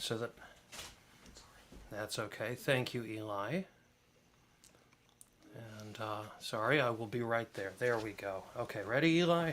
so that's okay. Thank you, Eli. And sorry, I will be right there. There we go. Okay, ready, Eli?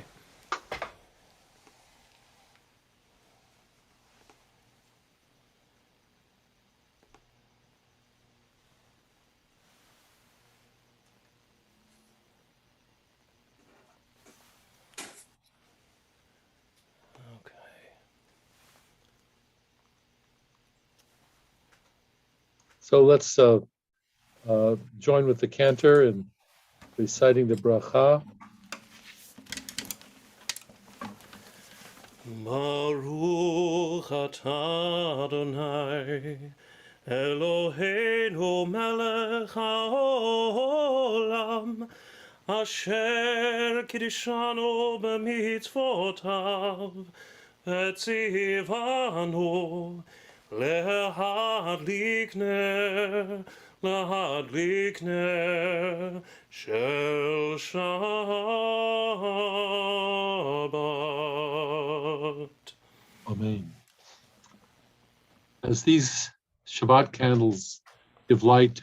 So let's join with the cantor in reciting the bracha. Baruch atah Adonai, Eloheinu melech haolam, asher kiddushanu b'mitzvotav, v'tzivanu להדליק נר של Shabbat. Amen. As these Shabbat candles give light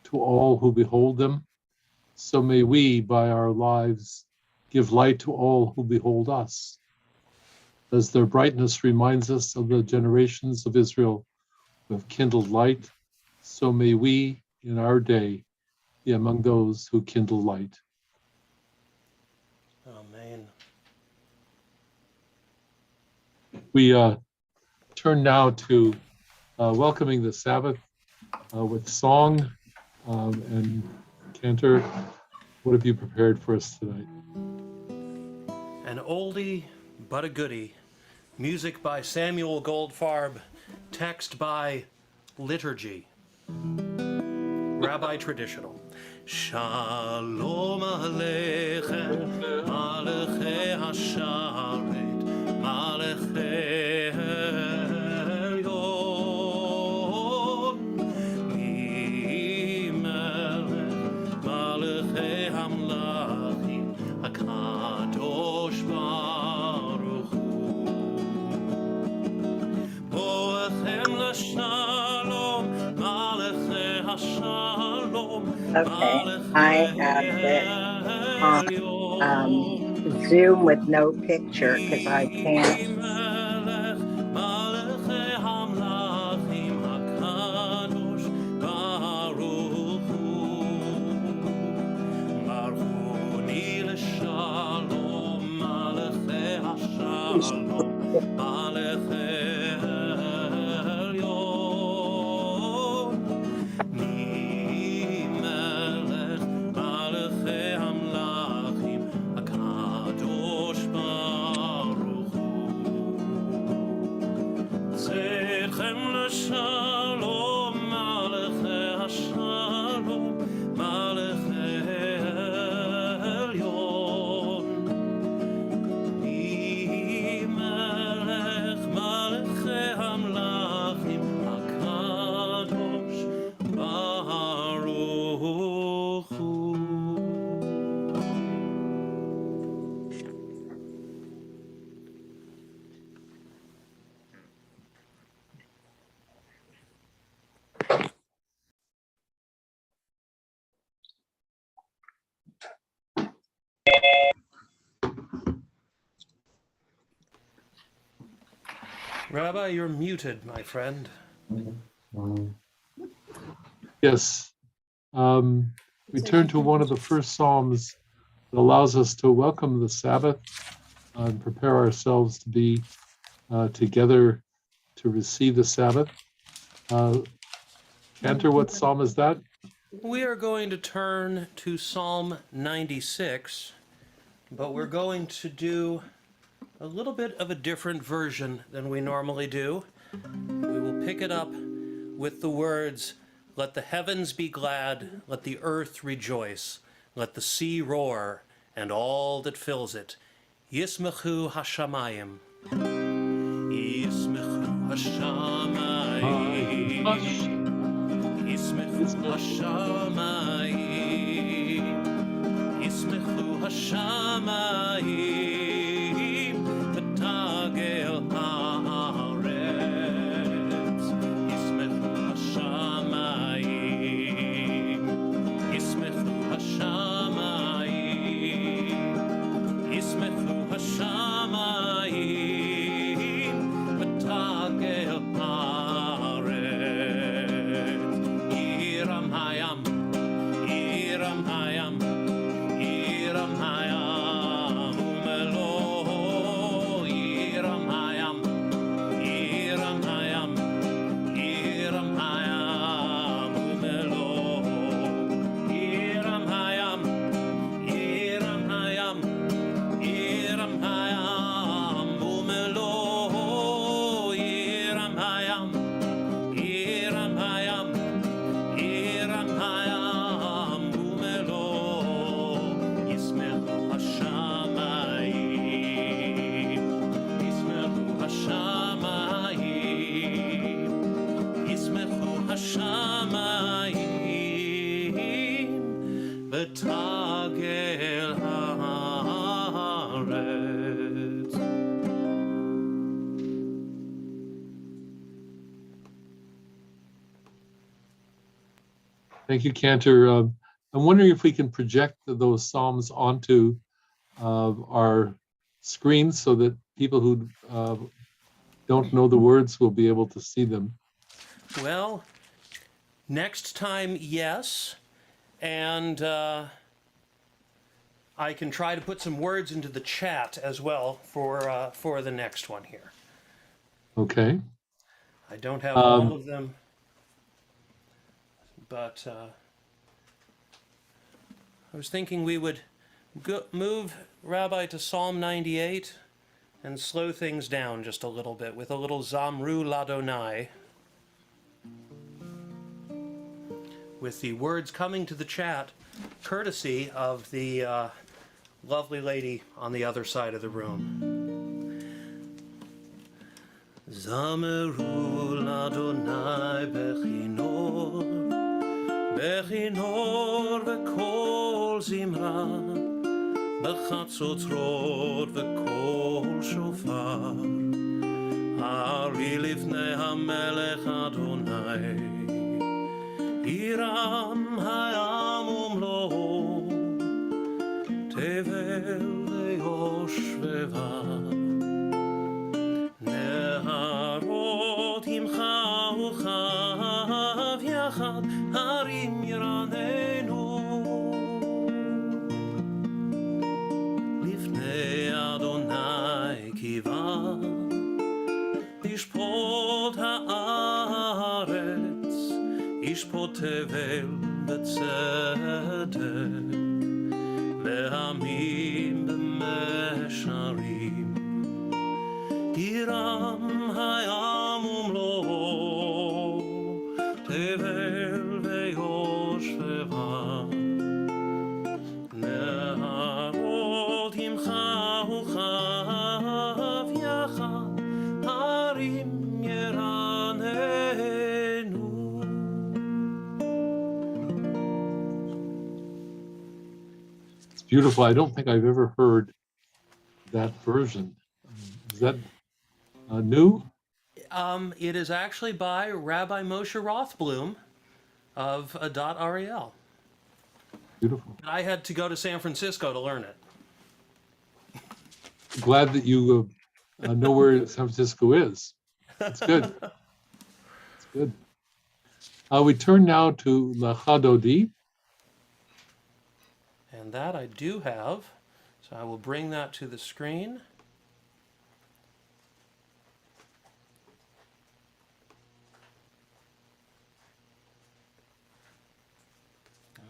to all who behold them, so may we, by our lives, give light to all who behold us. As their brightness reminds us of the generations of Israel who have kindled light, so may we, in our day, be among those who kindle light. Amen. We turn now to welcoming the Sabbath with song and cantor. What have you prepared for us tonight? An oldie but a goodie. Music by Samuel Goldfarb, text by Liturgy. Rabbi Traditional. Shalom Aleichem, Malachei Hasharet, Malachei Elyon, Mimelech, Malachei Hamlachim, HaKadosh Baruch Hu. Boechem L'Shalom, Malachei Hashalom. Okay, I have it on Zoom with no picture because I can't. Rabbi, you're muted, my friend. Yes. We turn to one of the first Psalms that allows us to welcome the Sabbath and prepare ourselves to be together to receive the Sabbath. Cantor, what Psalm is that? We are going to turn to Psalm 96, but we're going to do a little bit of a different version than we normally do. We will pick it up with the words, "Let the heavens be glad, let the earth rejoice, let the sea roar, and all that fills it. Yismechu hashamayim." Yismechu hashamayim. Yismechu hashamayim. Yismechu hashamayim. V'tagel haaretz. Thank you, Cantor. I'm wondering if we can project those psalms onto our screens so that people who don't know the words will be able to see them. Well, next time, yes. And I can try to put some words into the chat as well for the next one here. Okay. I don't have all of them, but I was thinking we would move Rabbi to Psalm 98 and slow things down just a little bit with a little Zamru Ladonai, with the words coming to the chat courtesy of the lovely lady on the other side of the room. Zamru Ladonai bechinor, bechinor v'kol zimra, b'chatzotzrot v'kol shofar, ari lifnei hamelech Adonai, Hiram hayam umlo, tevel ve'yoshveva, neharot imcha uchav yachad, harim yiranenu, lifnei Adonai kiva, lishpot haaretz, ישפוט תבל בצדק, לעמים במשרים, ירם הים ומלואו, תבל ויושביה, נהרות עמך וכף יחד, הרים ירננו. Beautiful. I don't think I've ever heard that version. Is that new? It is actually by Rabbi Moshe Rothblum of Adat Ariel. Beautiful. I had to go to San Francisco to learn it. Glad that you know where San Francisco is. It's good. It's good. We turn now to Lachadodi. And that I do have, so I will bring that to the screen.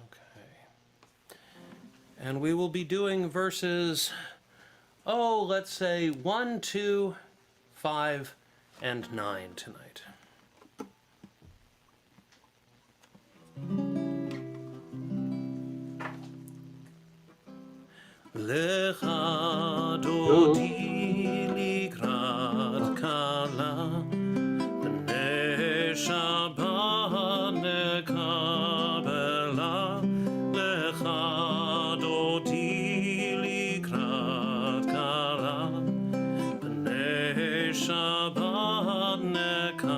Okay. And we will be doing verses, let's say 1, 2, 5, and 9 tonight. לך דודי לקראת כלה, בני שבת נקבלה. לך דודי לקראת כלה, בני שבת נקבלה.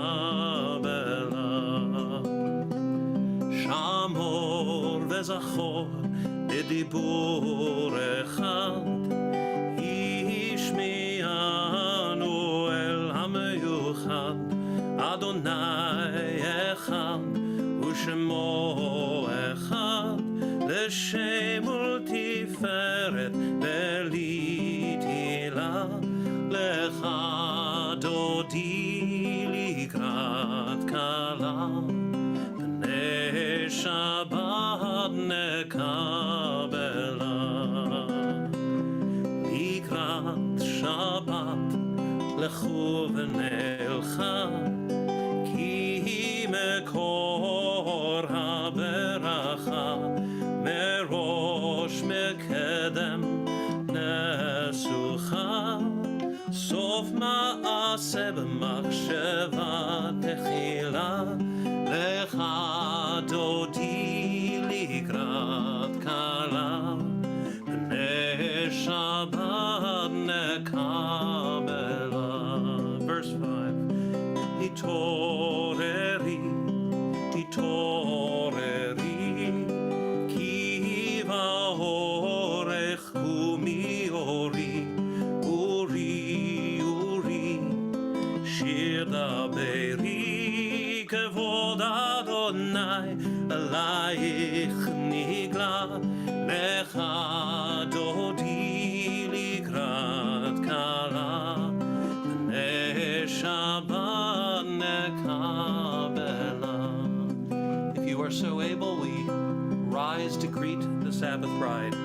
שמור וזכור בדיבור אחד, ישמיענו אל המיוחד, אדוני אחד ושמו אחד, לשם ולתפארת בלי תהילה. לך דודי לקראת כלה, בני שבת נקבלה. לקראת שבת לכו ונלכה, כי מקור הברכה, מראש מקדם נסוכה, סוף מעשה במחשבה תחילה. לך דודי לקראת כלה, בני שבת נקבלה. Verse 5. התעוררי, התעוררי, כבוד אדוני עלייך נגלה לך דודי לקראת כלה שבת נקבלה. If you are so able, we rise to greet the Sabbath bride.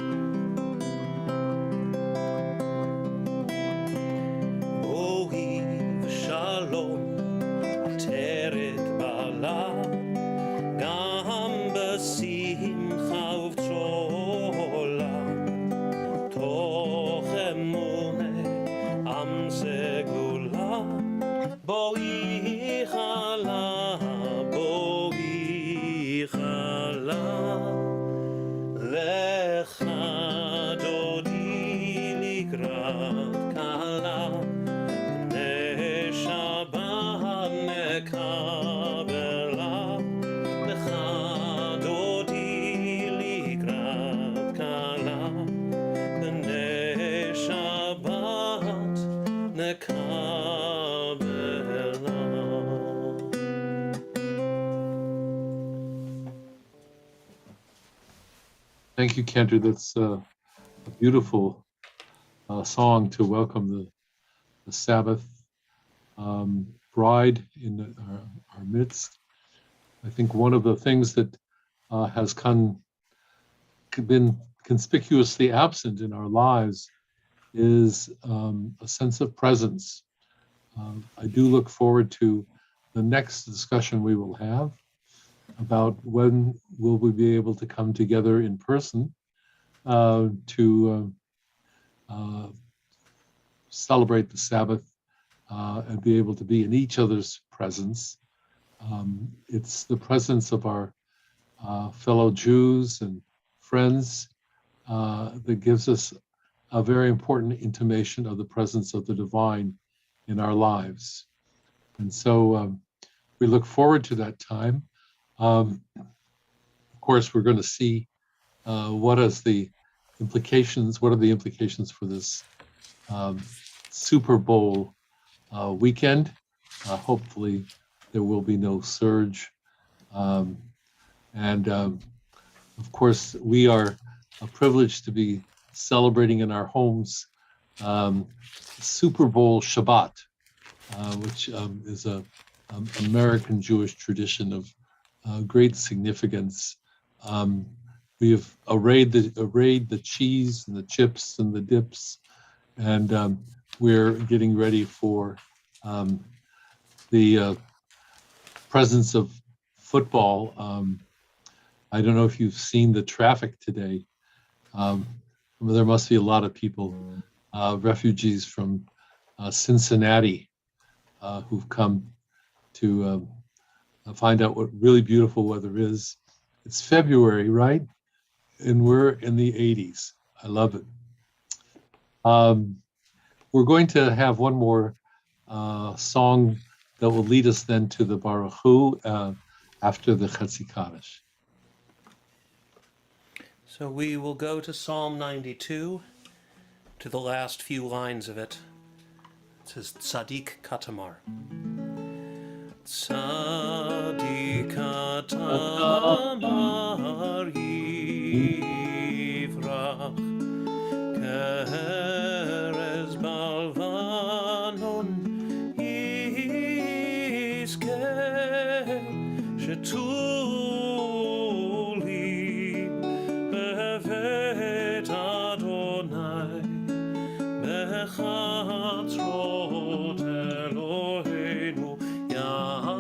אוהיב שלום עטרת בעלה גם בשמחה ובצהלה תוך אמונה עם סגולה בואי חלה בואי חלה לך דודי לקראת כלה שבת נקבלה לך דודי לקראת כלה בני שבת נקבלה. Thank you, Cantor. That's a beautiful song to welcome the Sabbath bride in our midst. I think one of the things that has been conspicuously absent in our lives is a sense of presence. I do look forward to the next discussion we will have about when will we be able to come together in person to celebrate the Sabbath and be able to be in each other's presence. It's the presence of our fellow Jews and friends that gives us a very important intimation of the presence of the divine in our lives. And so we look forward to that time. Of course, we're going to see what are the implications for this Super Bowl weekend. Hopefully there will be no surge. And of course, we are privileged to be celebrating in our homes Super Bowl Shabbat, which is an American Jewish tradition of great significance. We have arrayed the cheese and the chips and the dips, and we're getting ready for the presence of football. I don't know if you've seen the traffic today. There must be a lot of people, refugees from Cincinnati, who've come to find out what really beautiful weather is. It's February, right? And we're in the 80s. I love it. We're going to have one more song that will lead us then to the Baruch Hu after the Khatsikaddish. So we will go to Psalm 92, to the last few lines of it. It says, Tzadik Katamar. Tzadik Katamar Yivrach Keres Balvanon Yizke Shetuli Bevet Adonai Bechatzrot Eloheinu Yavrichu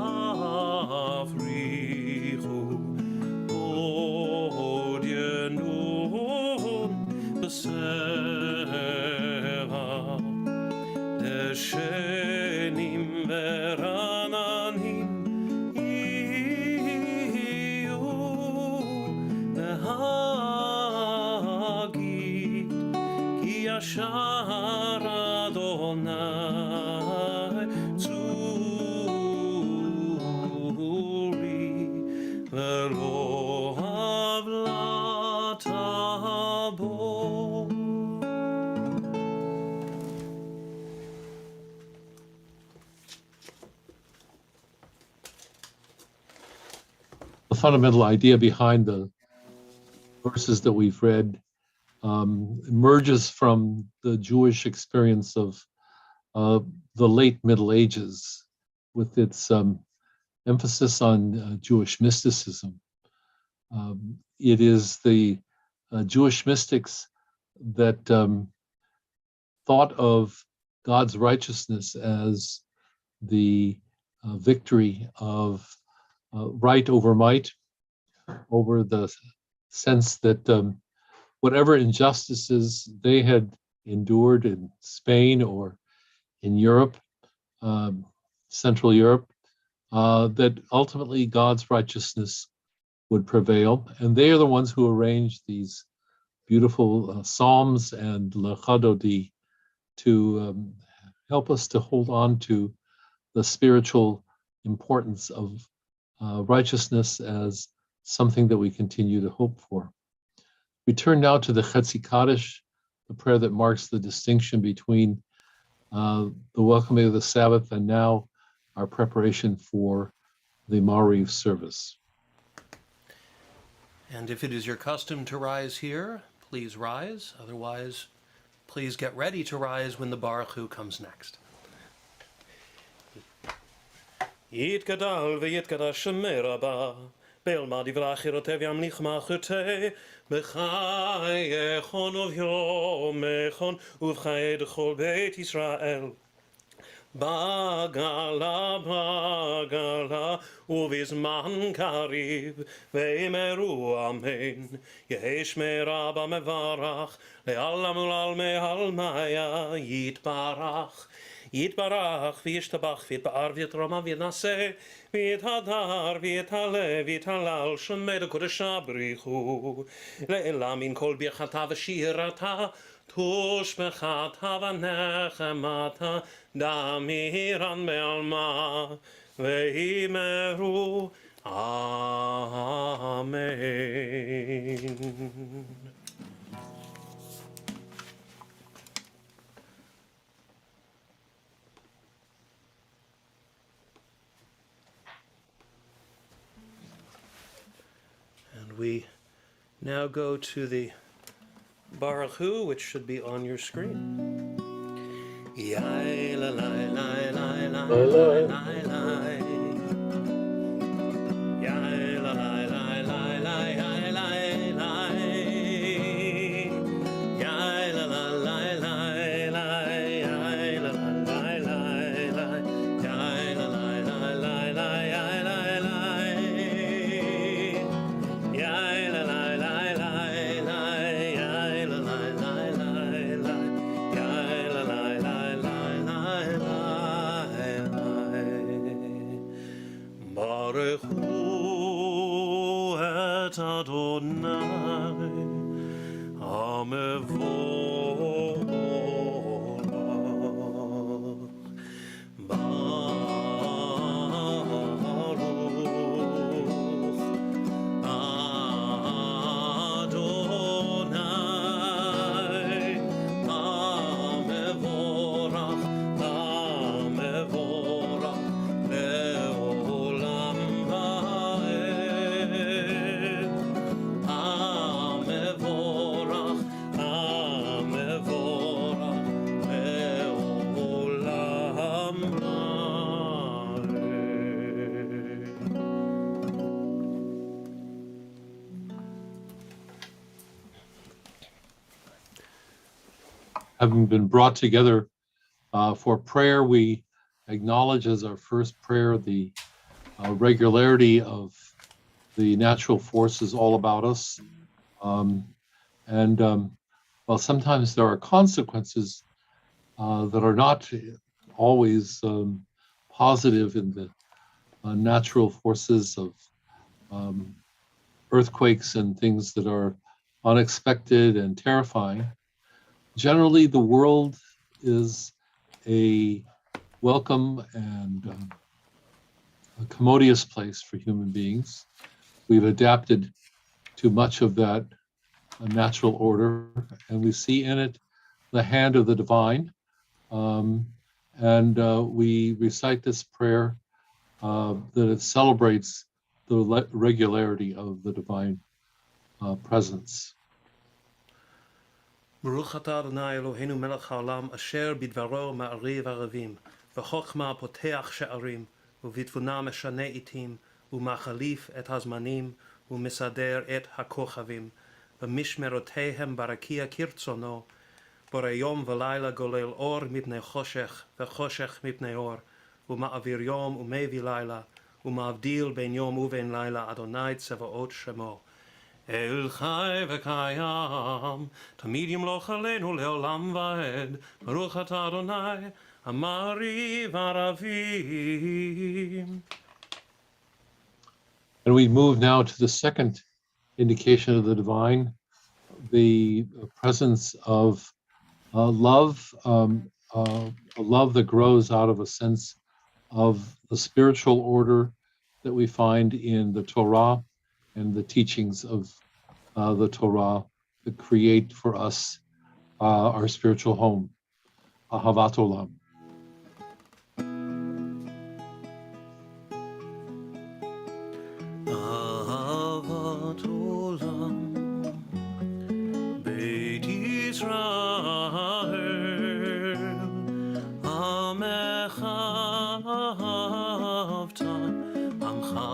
Od Yenun B'Sera Deshenim Verananim Iyu Lehagid Ki Yashar Adonai Tzuri Velo Avlatabo. fundamental idea behind the verses that we've read emerges from the Jewish experience of the late Middle Ages, with its emphasis on Jewish mysticism. It is the Jewish mystics that thought of God's righteousness as the victory of right over might, over the sense that whatever injustices they had endured in Spain or in Europe, Central Europe, that ultimately God's righteousness would prevail. And they are the ones who arranged these beautiful psalms and lechadodi to help us to hold on to the spiritual importance of righteousness as something that we continue to hope for. We turn now to the Khatsikaddish, the prayer that marks the distinction between the welcoming of the Sabbath and now our preparation for the Ma'ariv service. And if it is your custom to rise here, please rise. Otherwise, please get ready to rise when the Baruch Hu comes next. Yitgadal v'yitgadash Rabbi, Be'elma divrei achirotev yamlich machutei, b'chayechon uvyomechon, uv'chayei d'chol Beit Yisrael. Bagala, bagala, uvizman karib, ve'emeru amen. Yehesh merabba mevarach, le'allam ul'al me'almaya yitbarach. Yitbarach, v'yishtabach, v'yitbar, v'yitroma, v'yitnaseh, v'yithadar, v'yithale, v'yithalal, shemed kodesh abrichu, le'elam min kol birchata v'shirata, tushbechata v'nechemata, damiran be'alma, ve'imeru, amen. We now go to the Baruch Hu, which should be on your screen. Yai la la la la la la la la. Yai la la la la la la la la. Yai la la la la la. Yai la la la la la. Yai la la la la la. Baruch Hu et Adonai Hamevorach Baruch Adonai Hamevorach Hamevorach Le'olam va'ed Hamevorach Hamevorach Le'olam va'ed. Having been brought together for prayer, we acknowledge as our first prayer the regularity of the natural forces all about us. While sometimes there are consequences that are not always positive in the natural forces of earthquakes and things that are unexpected and terrifying, generally the world is a welcome and a commodious place for human beings. We've adapted to much of that natural order, and we see in it the hand of the divine. We recite this prayer that it celebrates the regularity of the divine presence. Baruch atah Adonai Eloheinu melech haolam asher bidvaro ma'ariv aravim v'chokhma poteach she'arim u'vitvuna meshane itim u'machalif et hazmanim u'misader et hakochavim v'mishmerotehem barakia kirtzono borei yom v'layla golel or mipnei choshech v'choshech mipnei or u'ma'avir yom u'mevi layla u'ma'avdil ben yom u'ven layla Adonai tzevaot shemo El Chai v'Kayam, Tamid Yimloch Aleinu Leolam Va'ed, Baruch Atah Adonai, Amari V'Aravim. And we move now to the second indication of the divine, the presence of love, a love that grows out of a sense of the spiritual order that we find in the Torah and the teachings of the Torah that create for us our spiritual home, Ahavat Olam. Ahavat Olam, Beit Yisrael, Amecha Ahavta, Amcha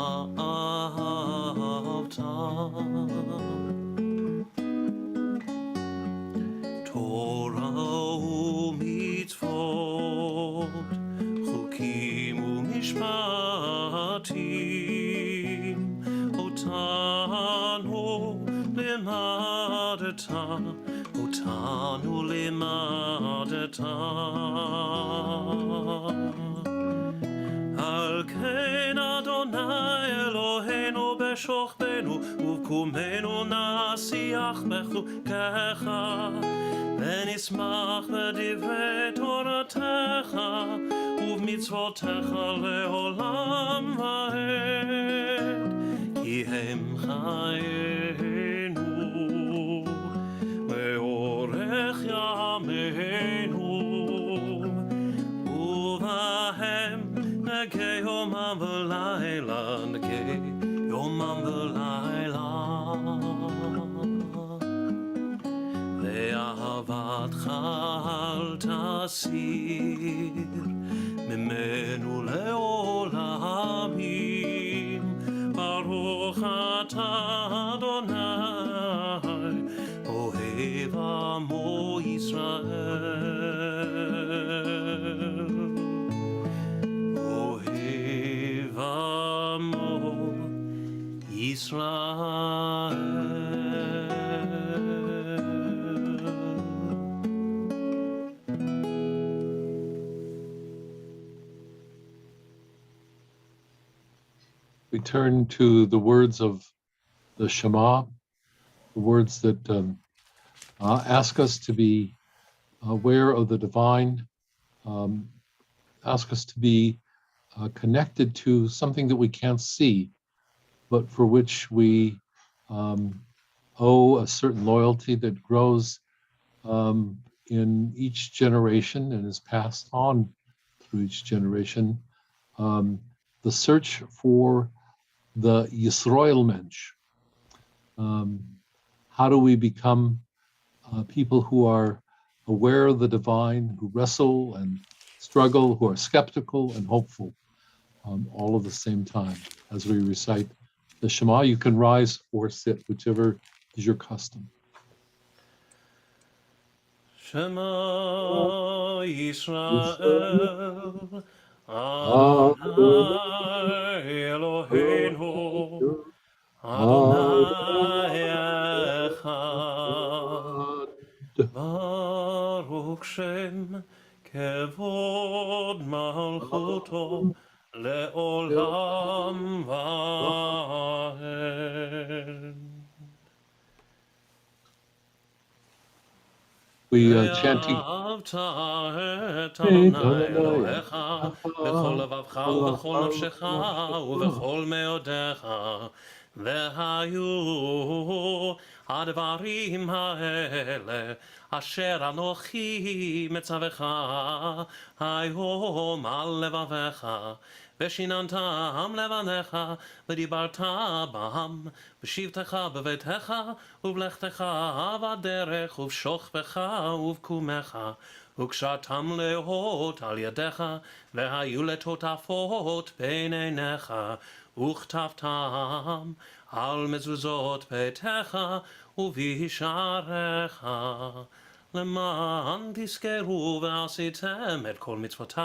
Torah u'mitzvot, chukim u'mishpatim, otanu limadeta. Al ken Adonai Eloheinu b'shochbenu u'v'kumenu nasiach b'chukecha v'nismach b'divrei Toratecha u'v'mitzvotecha le'olam va'ed ki hem chayenu ve'orech yameinu u'vahem Nagay yomam v'layla, nagay yomam v'layla, le'ahavatcha al tasir, mimenu le'olamim, Baruch atah Adonai, ohev amo Yisrael. Israel. We turn to the words of the Shema, the words that ask us to be aware of the divine, ask us to be connected to something that we can't see, but for which we owe a certain loyalty that grows in each generation and is passed on through each generation. The search for the Yisroel Mensch. How do we become people who are aware of the divine, who wrestle and struggle, who are skeptical and hopeful, all at the same time as we recite the Shema? You can rise or sit, whichever is your custom. Shema Yisrael, Adonai Eloheinu, Adonai Echad, Baruch Shem Kevod Malchuto Le'olam Va'ed. We chanting. בכל לבבך ובכל נפשך ובכל מאודיך והיו הדברים האלה אשר אנוכי מצווך היום על לבביך ושיננתם לבניך, ודיברת בם, בשבתך בביתך, ובלכתך בדרך, ובשוכבך ובקומך, וקשרתם להות על ידיך, והיו לטוטפות בין עיניך, וכתבתם על מזוזות ביתך ובשעריך. למען תזכרו ועשיתם את כל מצוותי,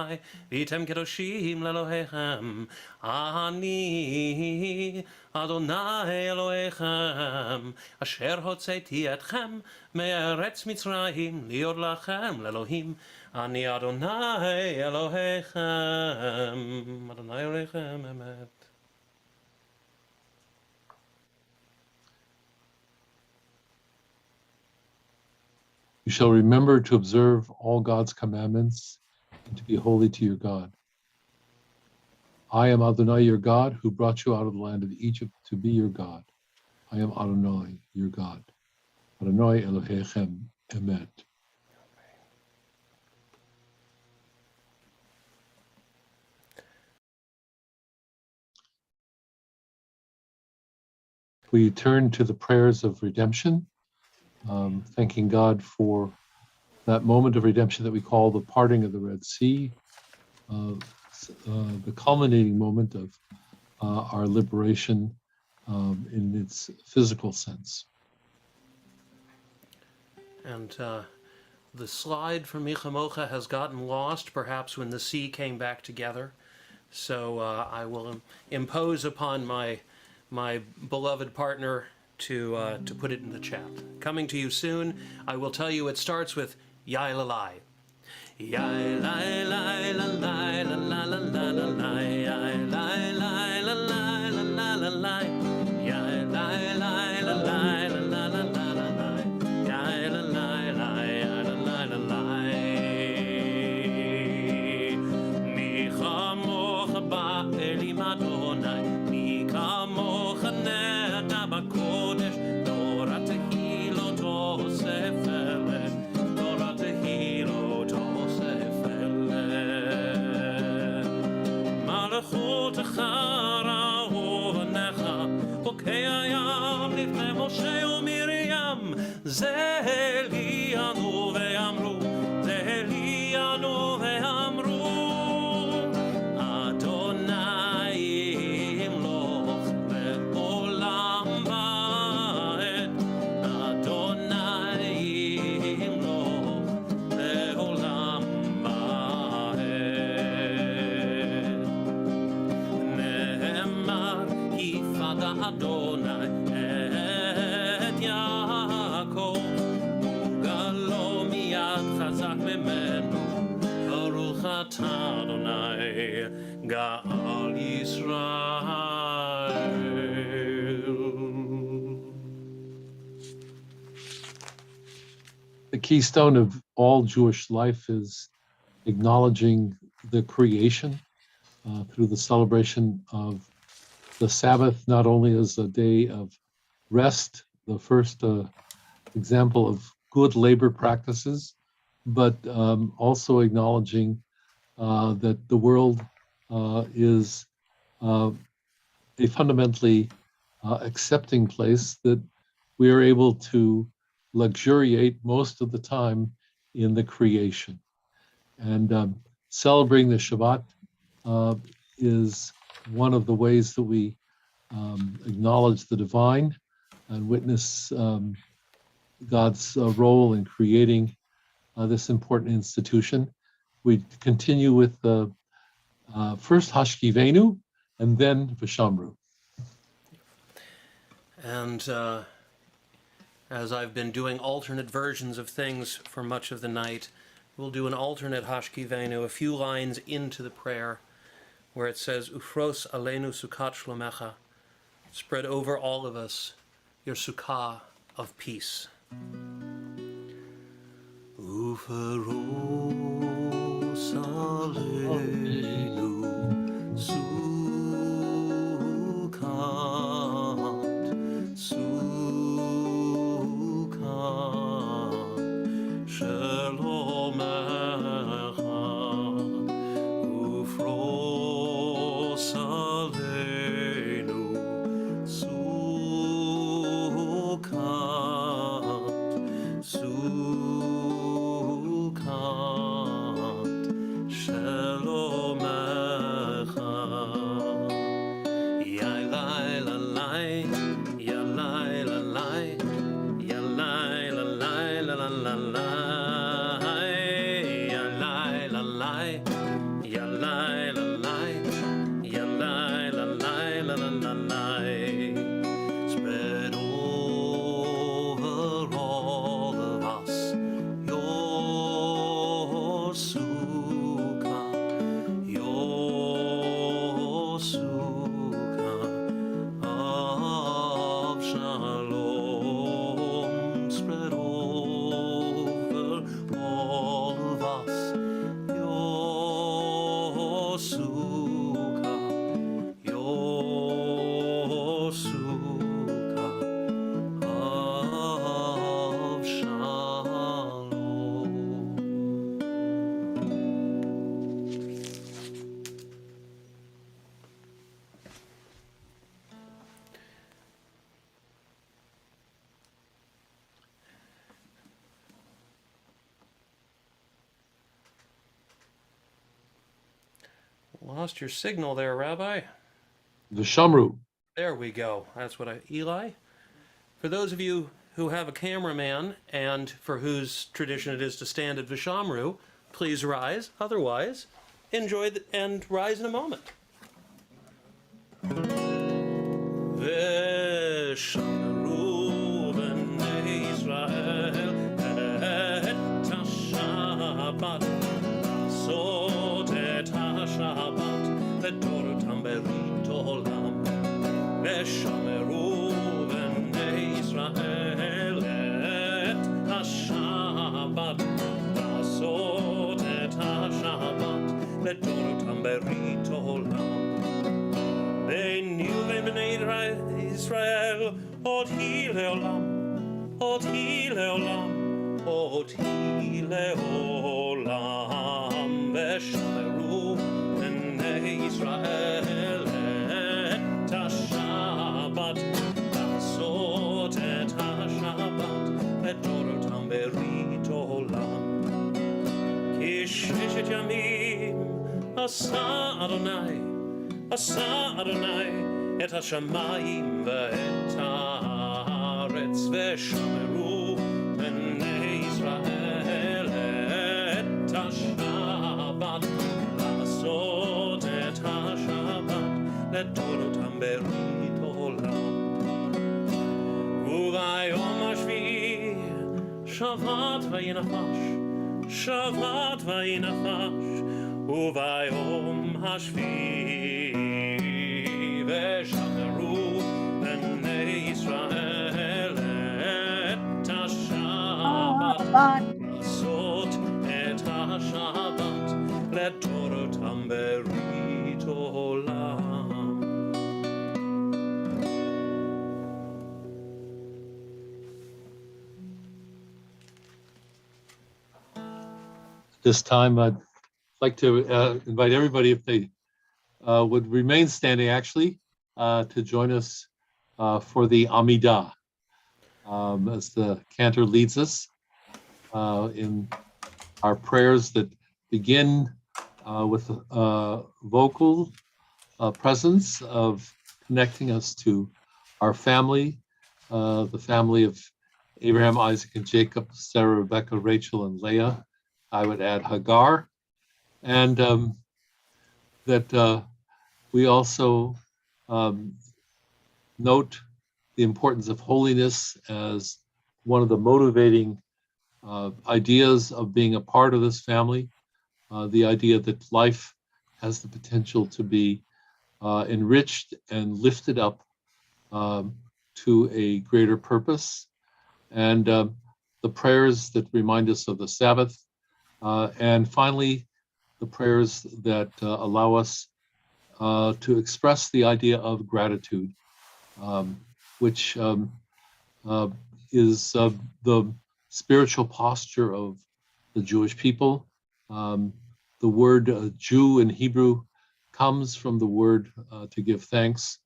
והייתם קדושים לאלוהיכם. אני אדוני אלוהיכם, אשר הוצאתי אתכם מארץ מצרים, להיות לכם לאלוהים. אני אדוני אלוהיכם, אדוני אלוהיכם אמת. You shall remember to observe all God's commandments and to be holy to your God. I am Adonai, your God, who brought you out of the land of Egypt to be your God. I am Adonai, your God. Adonai Elohechem Emet. We turn to the prayers of redemption, thanking God for that moment of redemption that we call the parting of the Red Sea, the culminating moment of our liberation in its physical sense. And the slide from Michamocha has gotten lost, perhaps when the sea came back together. So I will impose upon my beloved partner to put it in the chat. Coming to you soon. I will tell you it starts with Yai Lalai. Yai Lai Lai La Lai La La La La La Lai Yai Lai Lai La Lai La La La Lai Yai Lai Lai La Lai La La La La La Lai Yai La Lai Lai La Lai La Lai Mi chamocha ba'elim Adonai Mi kamocha neta b'kodesh Torah tehilot osef eleh Torah tehilot osef eleh Malachotecha ra'u v'necha חוקי הים לפני משה ומרים זה הליאנו ואמרו זה הליאנו ואמרו אדוני ימלוך לעולם ועד אדוני ימלוך לעולם ועד נאמר יפדה אדוני את יעקב וגלו מיד חזק ממנו ברוך אתה אדוני גאל ישראל. The keystone of all Jewish life is acknowledging the creation through the celebration of the Sabbath, not only as a day of rest, the first example of good labor practices, but also acknowledging that the world is a fundamentally accepting place, that we are able to luxuriate most of the time in the creation. And celebrating the Shabbat is one of the ways that we acknowledge the divine and witness God's role in creating this important institution. We continue with the first Hashkivenu and then Vishamru. And as I've been doing alternate versions of things for much of the night, we'll do an alternate Hashkivenu, a few lines into the prayer, where it says, Ufros aleinu sukkot shlomecha, spread over all of us your sukkah of peace. Ufros aleinu sukkot shlomecha ufros Lost your signal there, Rabbi. Vishamru. There we go. That's what Eli. For those of you who have a cameraman and for whose tradition it is to stand at Vishamru, please rise. Otherwise, enjoy and rise in a moment. Vishamru b'nei Israel et ha-Shabbat, sot et ha-Shabbat, v'dorotam berit olam. Vishamru b'nei Israel et ha-Shabbat, sot et ha-Shabbat, v'dorotam berit olam. B'nei b'nei Israel, oti leolam, oti leolam, oti leolam. V'shameru b'nei Israel et ha-Shabbat, לעשות את השבת ודורותם ברית עולם. כי ששת ימים עשה אדוני את השמיים ואת הארץ, ושמרו בני ישראל את השבת, לעשות את השבת לדורותם ברית עולם. וביום השביעי שבת וינפש, וביום השביעי ושמרו בני ישראל את השבת, לעשות את השבת לדורותם ברית עולם. This time, I'd like to invite everybody, if they would remain standing, actually, to join us for the Amidah, as the cantor leads us in our prayers that begin with vocal presence of connecting us to our family, the family of Abraham, Isaac, and Jacob, Sarah, Rebecca, Rachel, and Leah. I would add Hagar, and that we also note the importance of holiness as one of the motivating ideas of being a part of this family, the idea that life has the potential to be enriched and lifted up to a greater purpose, and the prayers that remind us of the Sabbath, and finally, the prayers that allow us to express the idea of gratitude, which is the spiritual posture of the Jewish people. The word Jew in Hebrew comes from the word to give thanks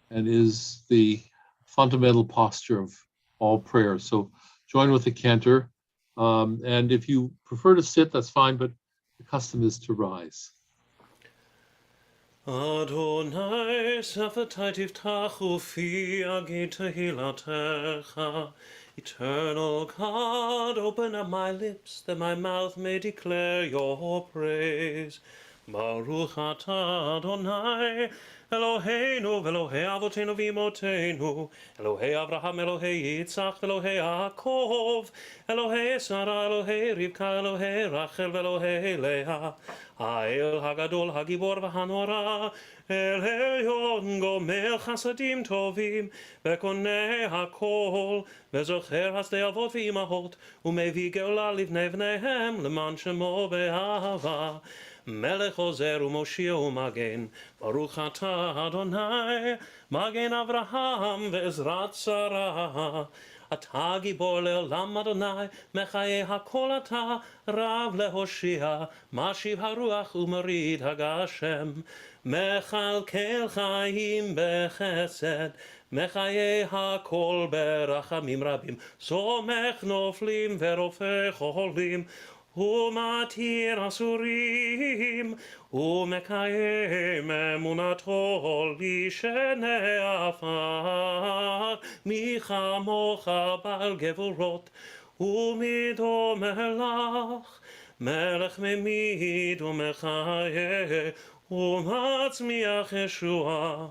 and is the fundamental posture of all prayer. So join with the cantor. And if you prefer to sit, that's fine, but the custom is to rise. Adonai, Sephatai tiftach ufi agid tehilatecha. Eternal God, open up my lips, that my mouth may declare your praise. Baruch atah Adonai, Eloheinu v'Elohei avotenu v'imotenu, Elohei Avraham, Elohei Yitzchak, Elohei Yaakov, Elohei Sarah, Elohei Rivka, Elohei Rachel, v'Elohei Leah, Ha'el Hagadol, Hagibor v'Hanora, El Elyon Gomer Chasadim Tovim, V'Konei HaKol, V'Zocher Hasdei Avot v'Imahot, U'Mevi Geola Livnei V'neihem, L'man Shemo Be'ahava, Melech Ozer u'Moshia u'Magen, Baruch atah Adonai, Magen Avraham ve'Ezrat Sarah. Atah gibor le'olam Adonai, Mechaye hakol atah, Rav lehoshia, Mashiv haruach u'Merid haGashem, Mechalkel chaim bechesed, Mechaye hakol berachamim rabim, Somech noflim ve'rofeh cholim, ומתיר אסורים, ומקיים אמונתו לשני עפר, מי כמוך בעל גבורות, ומידו מלך, מלך ממיד ומחיה, ומצמיח ישועה,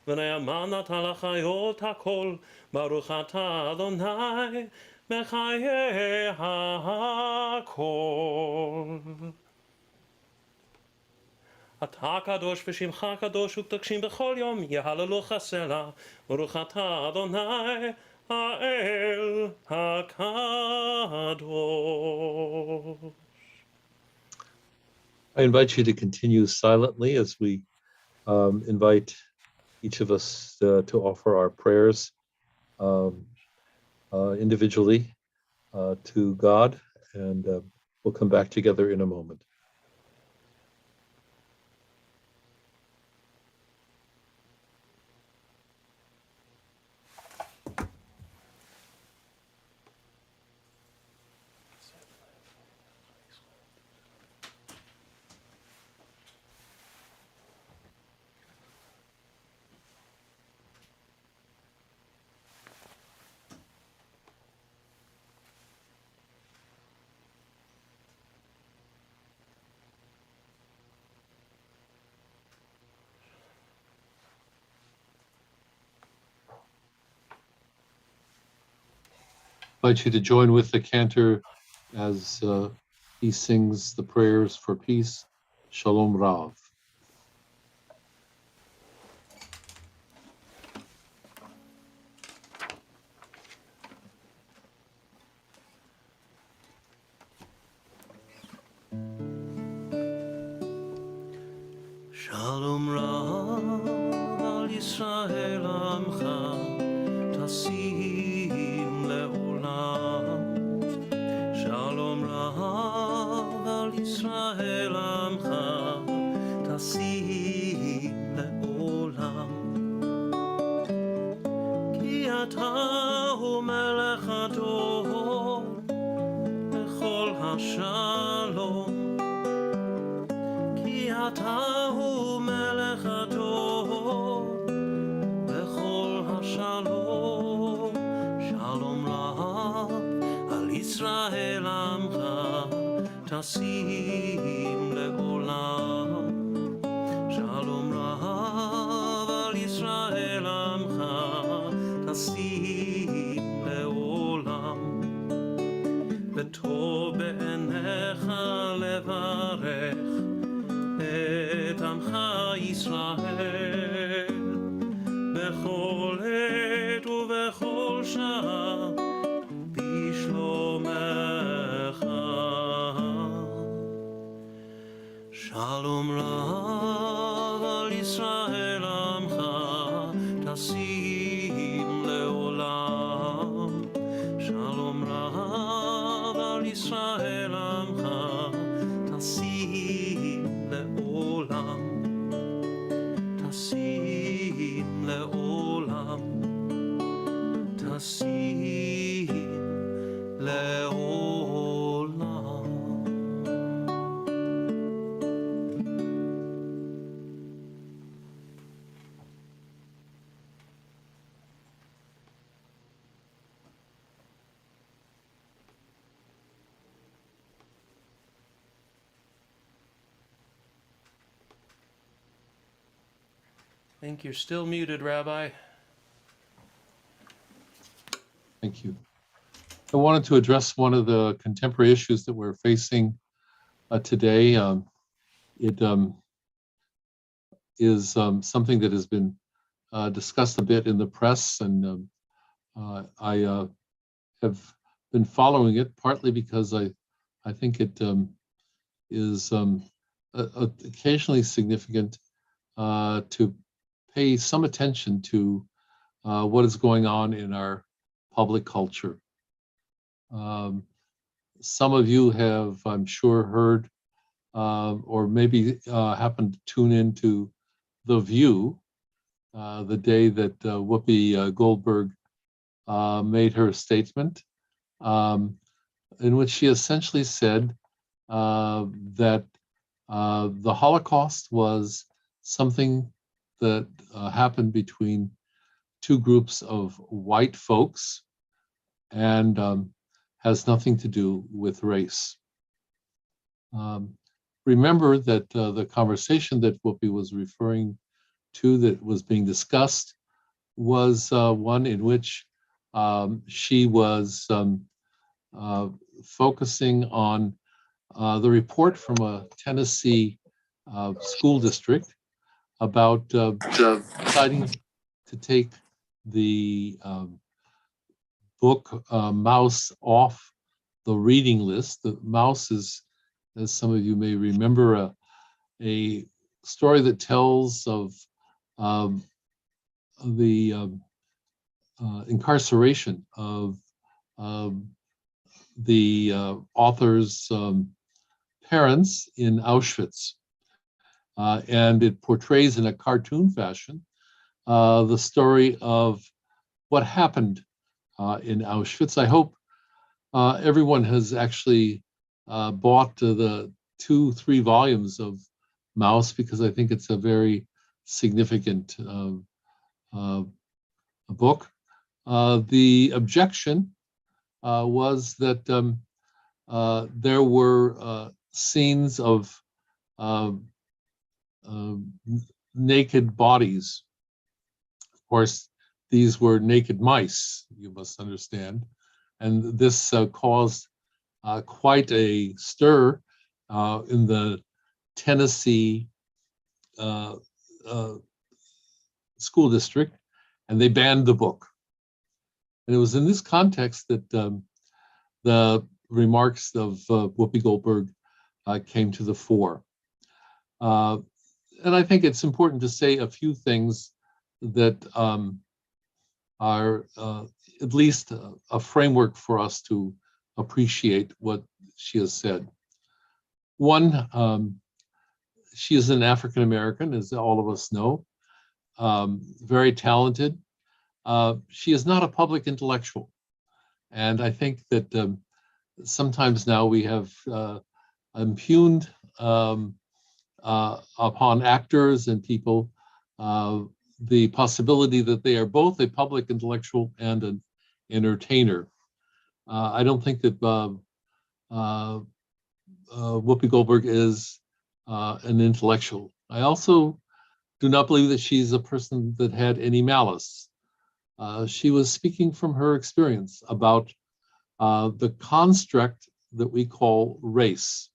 ונאמנת על החיות הכל, ברוך אתה אדוני, בחיי הכל. אתה קדוש ושמך קדוש וקדושים בכל יום, יהללוך סלע, ברוך אתה אדוני, האל הקדוש. I invite you to continue silently as we invite each of us to offer our prayers individually to God, and we'll come back together in a moment. I invite you to join with the cantor as he sings the prayers for peace. Shalom Rav. Shalom Rav al Yisrael amcha, tasim le'olam. Shalom Rav al Yisrael amcha, tasim le'olam. Ki ata hu melech ador, bechol hashalom. Ki ata hu melech ador, bechol hashalom. Shalom Rav al Yisrael amcha, tasim le'olam. Shalom Rav al Yisrael amcha, tasim le'olam. בטוב בעיניך לברך את עמך ישראל בכל עת ובכל שעה בשלומך. שלום רב על ישראל עמך, תשים לעולם. שלום רב על ישראל עמך, תשים לעולם. תשים לעולם. תשים לעולם. I think you're still muted, Rabbi. Thank you. I wanted to address one of the contemporary issues that we're facing today. It is something that has been discussed a bit in the press, and I have been following it partly because I think it is occasionally significant to pay some attention to what is going on in our public culture. Some of you have, I'm sure, heard or maybe happened to tune into The View the day that Whoopi Goldberg made her statement, in which she essentially said that the Holocaust was something that happened between two groups of white folks and has nothing to do with race. Remember that the conversation that Whoopi was referring to that was being discussed was one in which she was focusing on the report from a Tennessee school district about deciding to take the book Mouse off the reading list. The Mouse is, as some of you may remember, a story that tells of the incarceration of the author's parents in Auschwitz. And it portrays in a cartoon fashion the story of what happened in Auschwitz. I hope everyone has actually bought the 2-3 volumes of Mouse, because I think it's a very significant book. The objection was that there were scenes of naked bodies. Of course, these were naked mice, you must understand. And this caused quite a stir in the Tennessee school district, and they banned the book. And it was in this context that the remarks of Whoopi Goldberg came to the fore. And I think it's important to say a few things that are at least a framework for us to appreciate what she has said. One, she is an African American, as all of us know, very talented. She is not a public intellectual. And I think that sometimes now we have impugned upon actors and people the possibility that they are both a public intellectual and an entertainer. I don't think that Whoopi Goldberg is an intellectual. I also do not believe that she's a person that had any malice. She was speaking from her experience about the construct that we call race.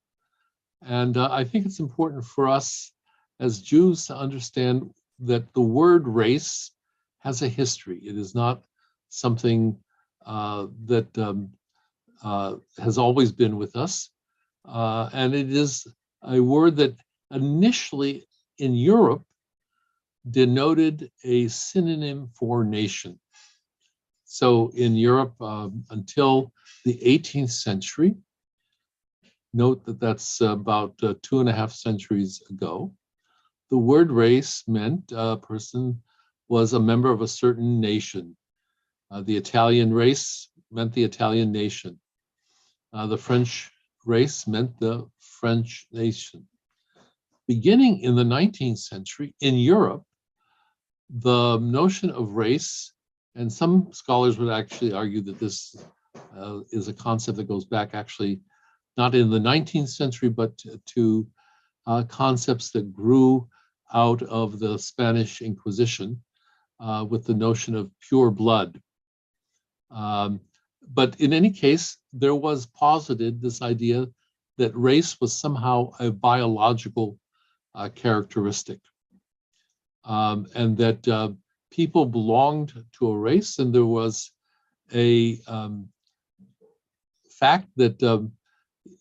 And I think it's important for us as Jews to understand that the word race has a history. It is not something that has always been with us. And it is a word that initially in Europe denoted a synonym for nation. So in Europe, until the 18th century, note that that's about 2.5 centuries ago, the word race meant a person was a member of a certain nation. The Italian race meant the Italian nation. The French race meant the French nation. Beginning in the 19th century, in Europe, the notion of race, and some scholars would actually argue that this is a concept that goes back actually not in the 19th century, but to concepts that grew out of the Spanish Inquisition with the notion of pure blood. But in any case, there was posited this idea that race was somehow a biological characteristic, and that people belonged to a race, and there was a fact that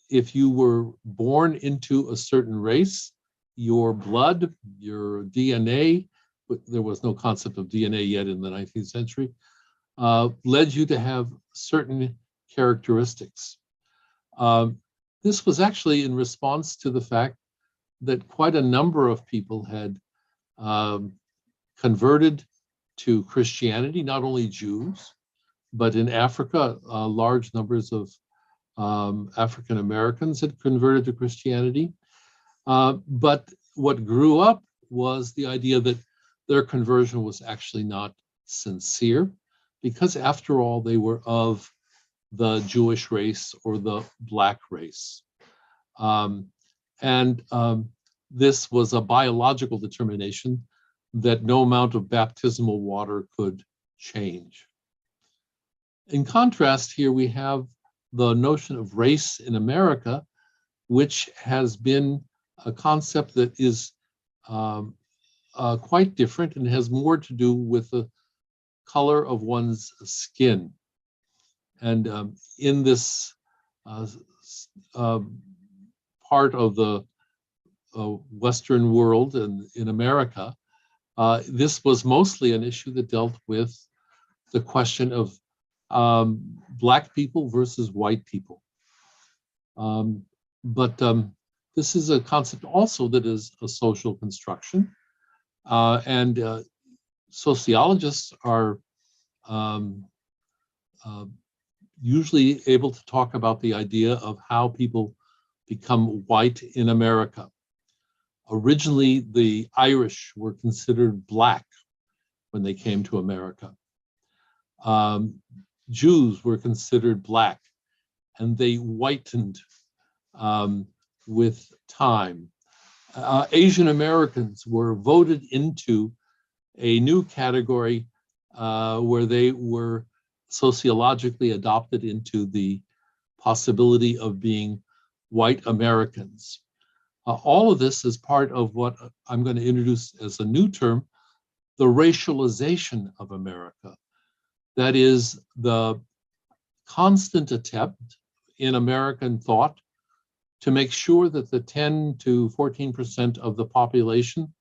if you were born into a certain race, your blood, your DNA, but there was no concept of DNA yet in the 19th century, led you to have certain characteristics. This was actually in response to the fact that quite a number of people had converted to Christianity, not only Jews, but in Africa, large numbers of African Americans had converted to Christianity. But what grew up was the idea that their conversion was actually not sincere, because after all, they were of the Jewish race or the Black race. And this was a biological determination that no amount of baptismal water could change. In contrast, here we have the notion of race in America, which has been a concept that is quite different and has more to do with the color of one's skin. And in this part of the Western world and in America, this was mostly an issue that dealt with the question of Black people versus white people. But this is a concept also that is a social construction. And sociologists are usually able to talk about the idea of how people become white in America. Originally, the Irish were considered Black when they came to America. Jews were considered Black, and they whitened with time. Asian Americans were voted into a new category where they were sociologically adopted into the possibility of being white Americans. All of this is part of what I'm going to introduce as a new term, the racialization of America. That is the constant attempt in American thought to make sure that the 10 to 14% of the population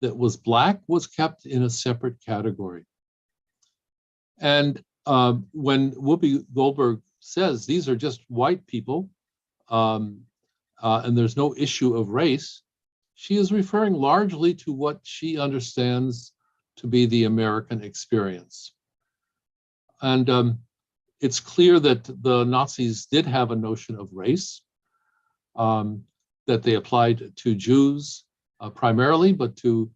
that was Black was kept in a separate category. And when Whoopi Goldberg says these are just white people and there's no issue of race, she is referring largely to what she understands to be the American experience. And it's clear that the Nazis did have a notion of race that they applied to Jews primarily, but to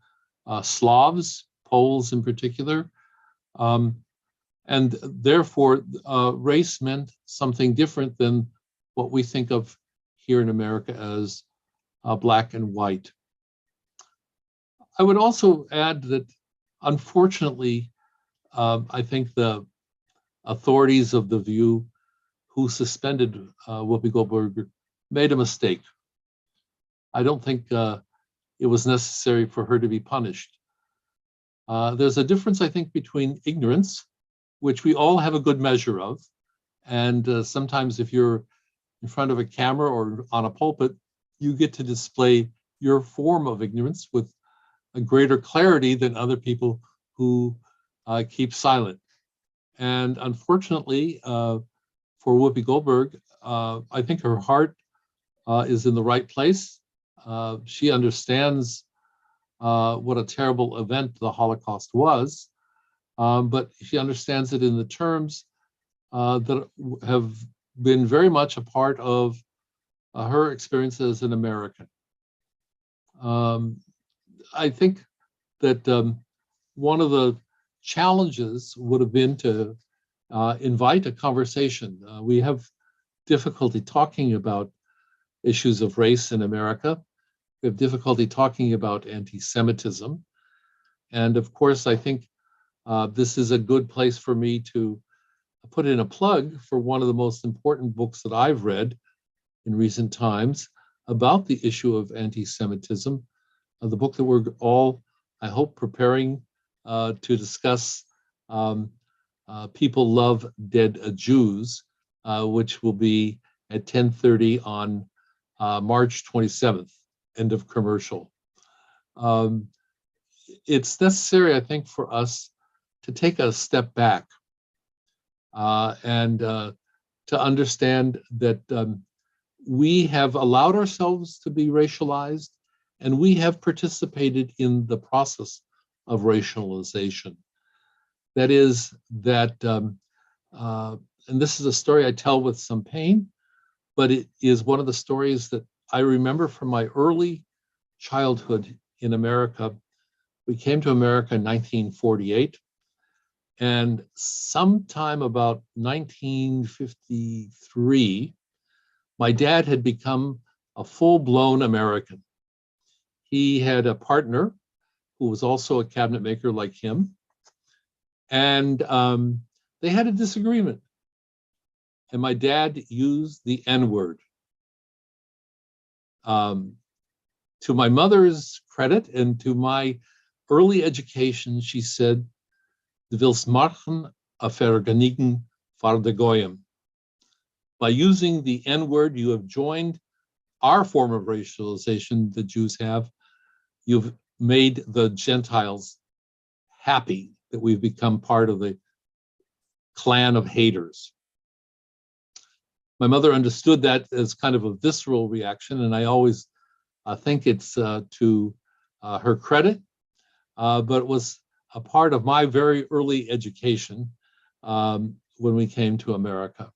Slavs, Poles in particular. And therefore, race meant something different than what we think of here in America as Black and white. I would also add that, unfortunately, I think the authorities of The View who suspended Whoopi Goldberg made a mistake. I don't think it was necessary for her to be punished. There's a difference, I think, between ignorance, which we all have a good measure of, and sometimes if you're in front of a camera or on a pulpit, you get to display your form of ignorance with a greater clarity than other people who keep silent. And unfortunately, for Whoopi Goldberg, I think her heart is in the right place. She understands what a terrible event the Holocaust was, but she understands it in the terms that have been very much a part of her experience as an American. I think that one of the challenges would have been to invite a conversation. We have difficulty talking about issues of race in America. We have difficulty talking about anti-Semitism. And of course, I think this is a good place for me to put in a plug for one of the most important books that I've read in recent times about the issue of anti-Semitism, the book that we're all, I hope, preparing to discuss, People Love Dead Jews, which will be at 10:30 on March 27th, end of commercial. It's necessary, I think, for us to take a step back and to understand that we have allowed ourselves to be racialized, and we have participated in the process of racialization. That is, that and this is a story I tell with some pain, but it is one of the stories that I remember from my early childhood in America. We came to America in 1948, and sometime about 1953, my dad had become a full-blown American. He had a partner who was also a cabinet maker like him, and they had a disagreement. And my dad used the N-word. To my mother's credit and to my early education, she said, "Du willst machen a vergenigen vor de Goyim." By using the N-word, you have joined our form of racialization the Jews have. You've made the Gentiles happy that we've become part of the clan of haters. My mother understood that as kind of a visceral reaction, and I always think it's to her credit, but it was a part of my very early education when we came to America.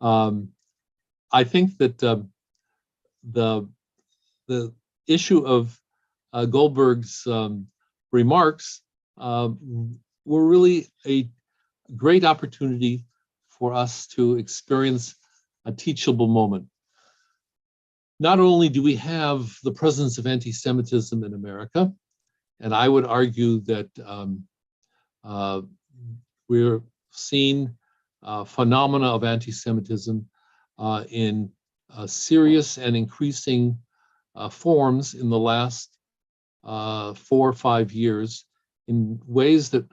I think that the issue of Goldberg's remarks were really a great opportunity for us to experience a teachable moment. Not only do we have the presence of anti-Semitism in America, and I would argue that we're seeing phenomena of anti-Semitism in serious and increasing forms in the last 4 or 5 years in ways that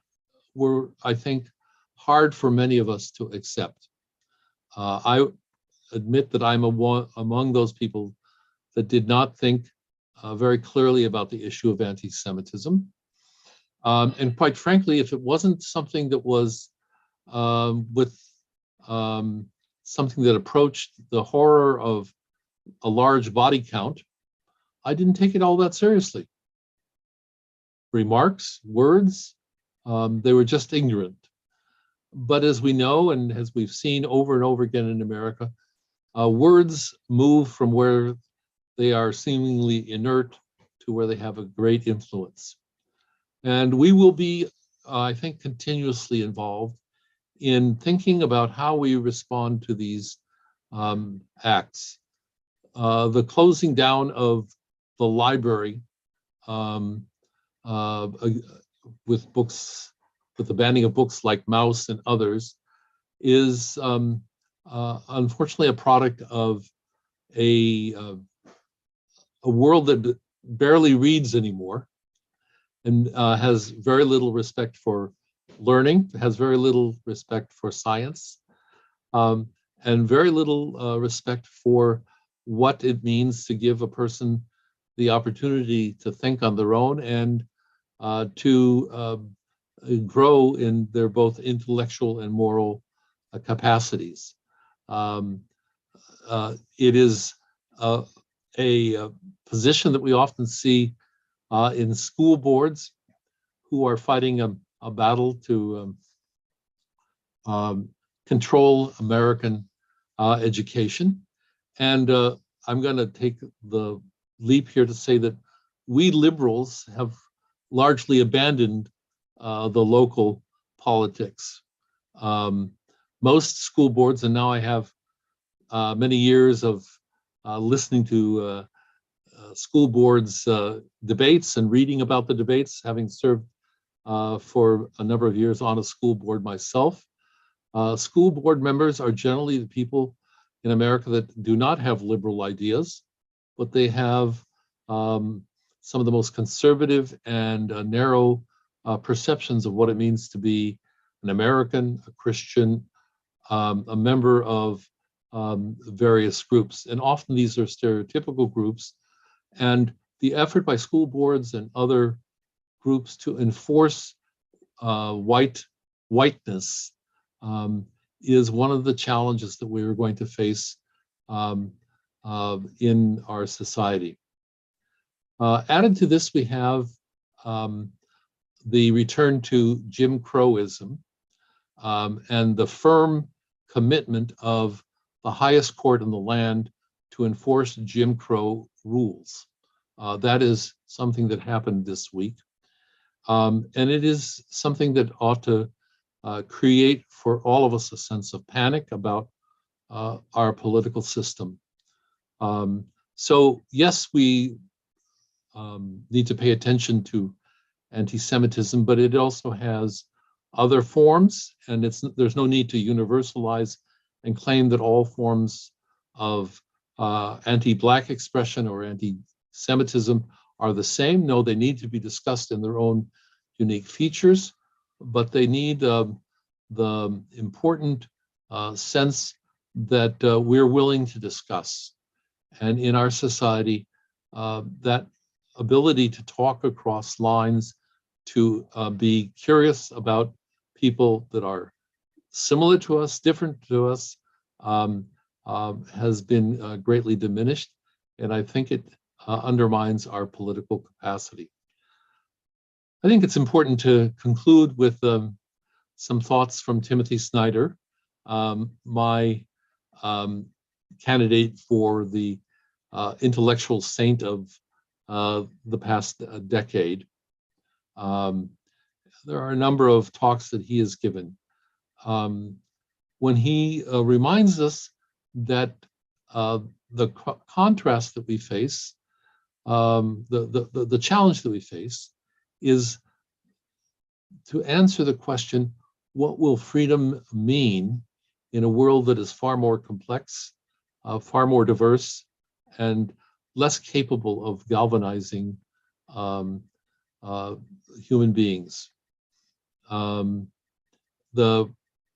were, I think, hard for many of us to accept. I admit that I'm among those people that did not think very clearly about the issue of anti-Semitism. And quite frankly, if it wasn't something that was with something that approached the horror of a large body count, I didn't take it all that seriously. Remarks, words, they were just ignorant. But as we know, and as we've seen over and over again in America, words move from where they are seemingly inert to where they have a great influence. And we will be, I think, continuously involved in thinking about how we respond to these acts. The closing down of the library with books, with the banning of books like Maus and others, is unfortunately a product of a world that barely reads anymore and has very little respect for learning, has very little respect for science, and very little respect for what it means to give a person the opportunity to think on their own and to grow in their both intellectual and moral capacities. It is a position that we often see in school boards who are fighting a battle to control American education. And I'm going to take the leap here to say that we liberals have largely abandoned the local politics. Most school boards, and now I have many years of listening to school boards debates and reading about the debates, having served for a number of years on a school board myself. School board members are generally the people in America that do not have liberal ideas, but they have some of the most conservative and narrow perceptions of what it means to be an American, a Christian, a member of various groups. And often these are stereotypical groups. And the effort by school boards and other groups to enforce whiteness is one of the challenges that we are going to face in our society. Added to this, we have the return to Jim Crowism. and the firm commitment of the highest court in the land to enforce Jim Crow rules. That is something that happened this week. And it is something that ought to create for all of us a sense of panic about our political system. So yes, we need to pay attention to anti-Semitism, but it also has other forms, and there's no need to universalize and claim that all forms of anti-Black expression or anti-Semitism are the same. No, they need to be discussed in their own unique features, but they need the important sense that we're willing to discuss. And in our society, that ability to talk across lines, to be curious about people that are similar to us, different to us, has been greatly diminished. And I think it undermines our political capacity. I think it's important to conclude with some thoughts from Timothy Snyder, my candidate for the intellectual saint of the past decade. There are a number of talks that he has given. When he reminds us that the contrast that we face, the challenge that we face is to answer the question, what will freedom mean in a world that is far more complex, far more diverse, and less capable of galvanizing human beings? The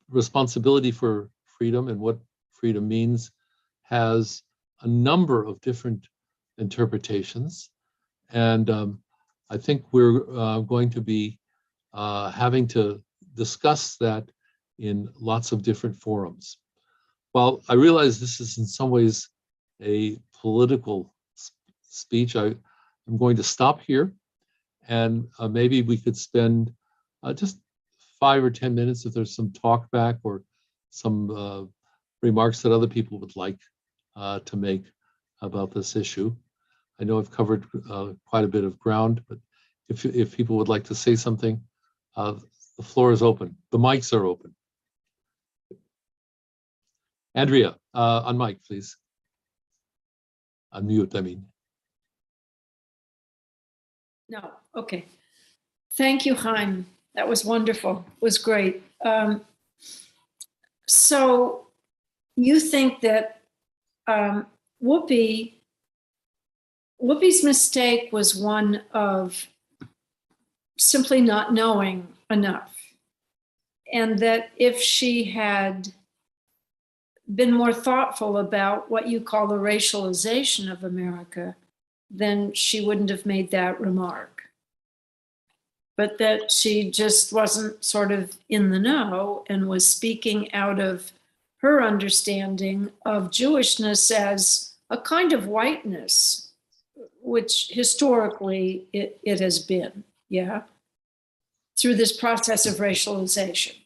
responsibility for freedom and what freedom means has a number of different interpretations. And I think we're going to be having to discuss that in lots of different forums. While I realize this is in some ways a political speech, I'm going to stop here, and maybe we could spend just 5 or 10 minutes if there's some talk back or some remarks that other people would like to make about this issue. I know I've covered quite a bit of ground, but if people would like to say something, the floor is open. The mics are open. Andrea, on mic, please. Unmute, I mean. No, okay. Thank you, Haim. That was wonderful. It was great. So you think that Whoopi's mistake was one of simply not knowing enough, and that if she had been more thoughtful about what you call the racialization of America, then she wouldn't have made that remark. But that she just wasn't sort of in the know and was speaking out of her understanding of Jewishness as a kind of whiteness, which historically it has been, yeah, through this process of racialization,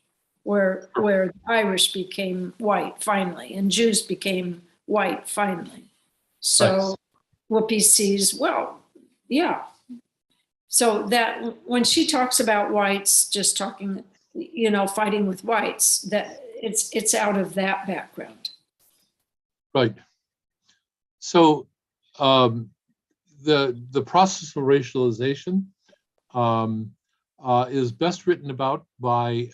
where the Irish became white finally, and Jews became white finally. So Whoopi sees, well, yeah. So that when she talks about whites, just talking, fighting with whites, that it's out of that background. Right. So the process of racialization is best written about by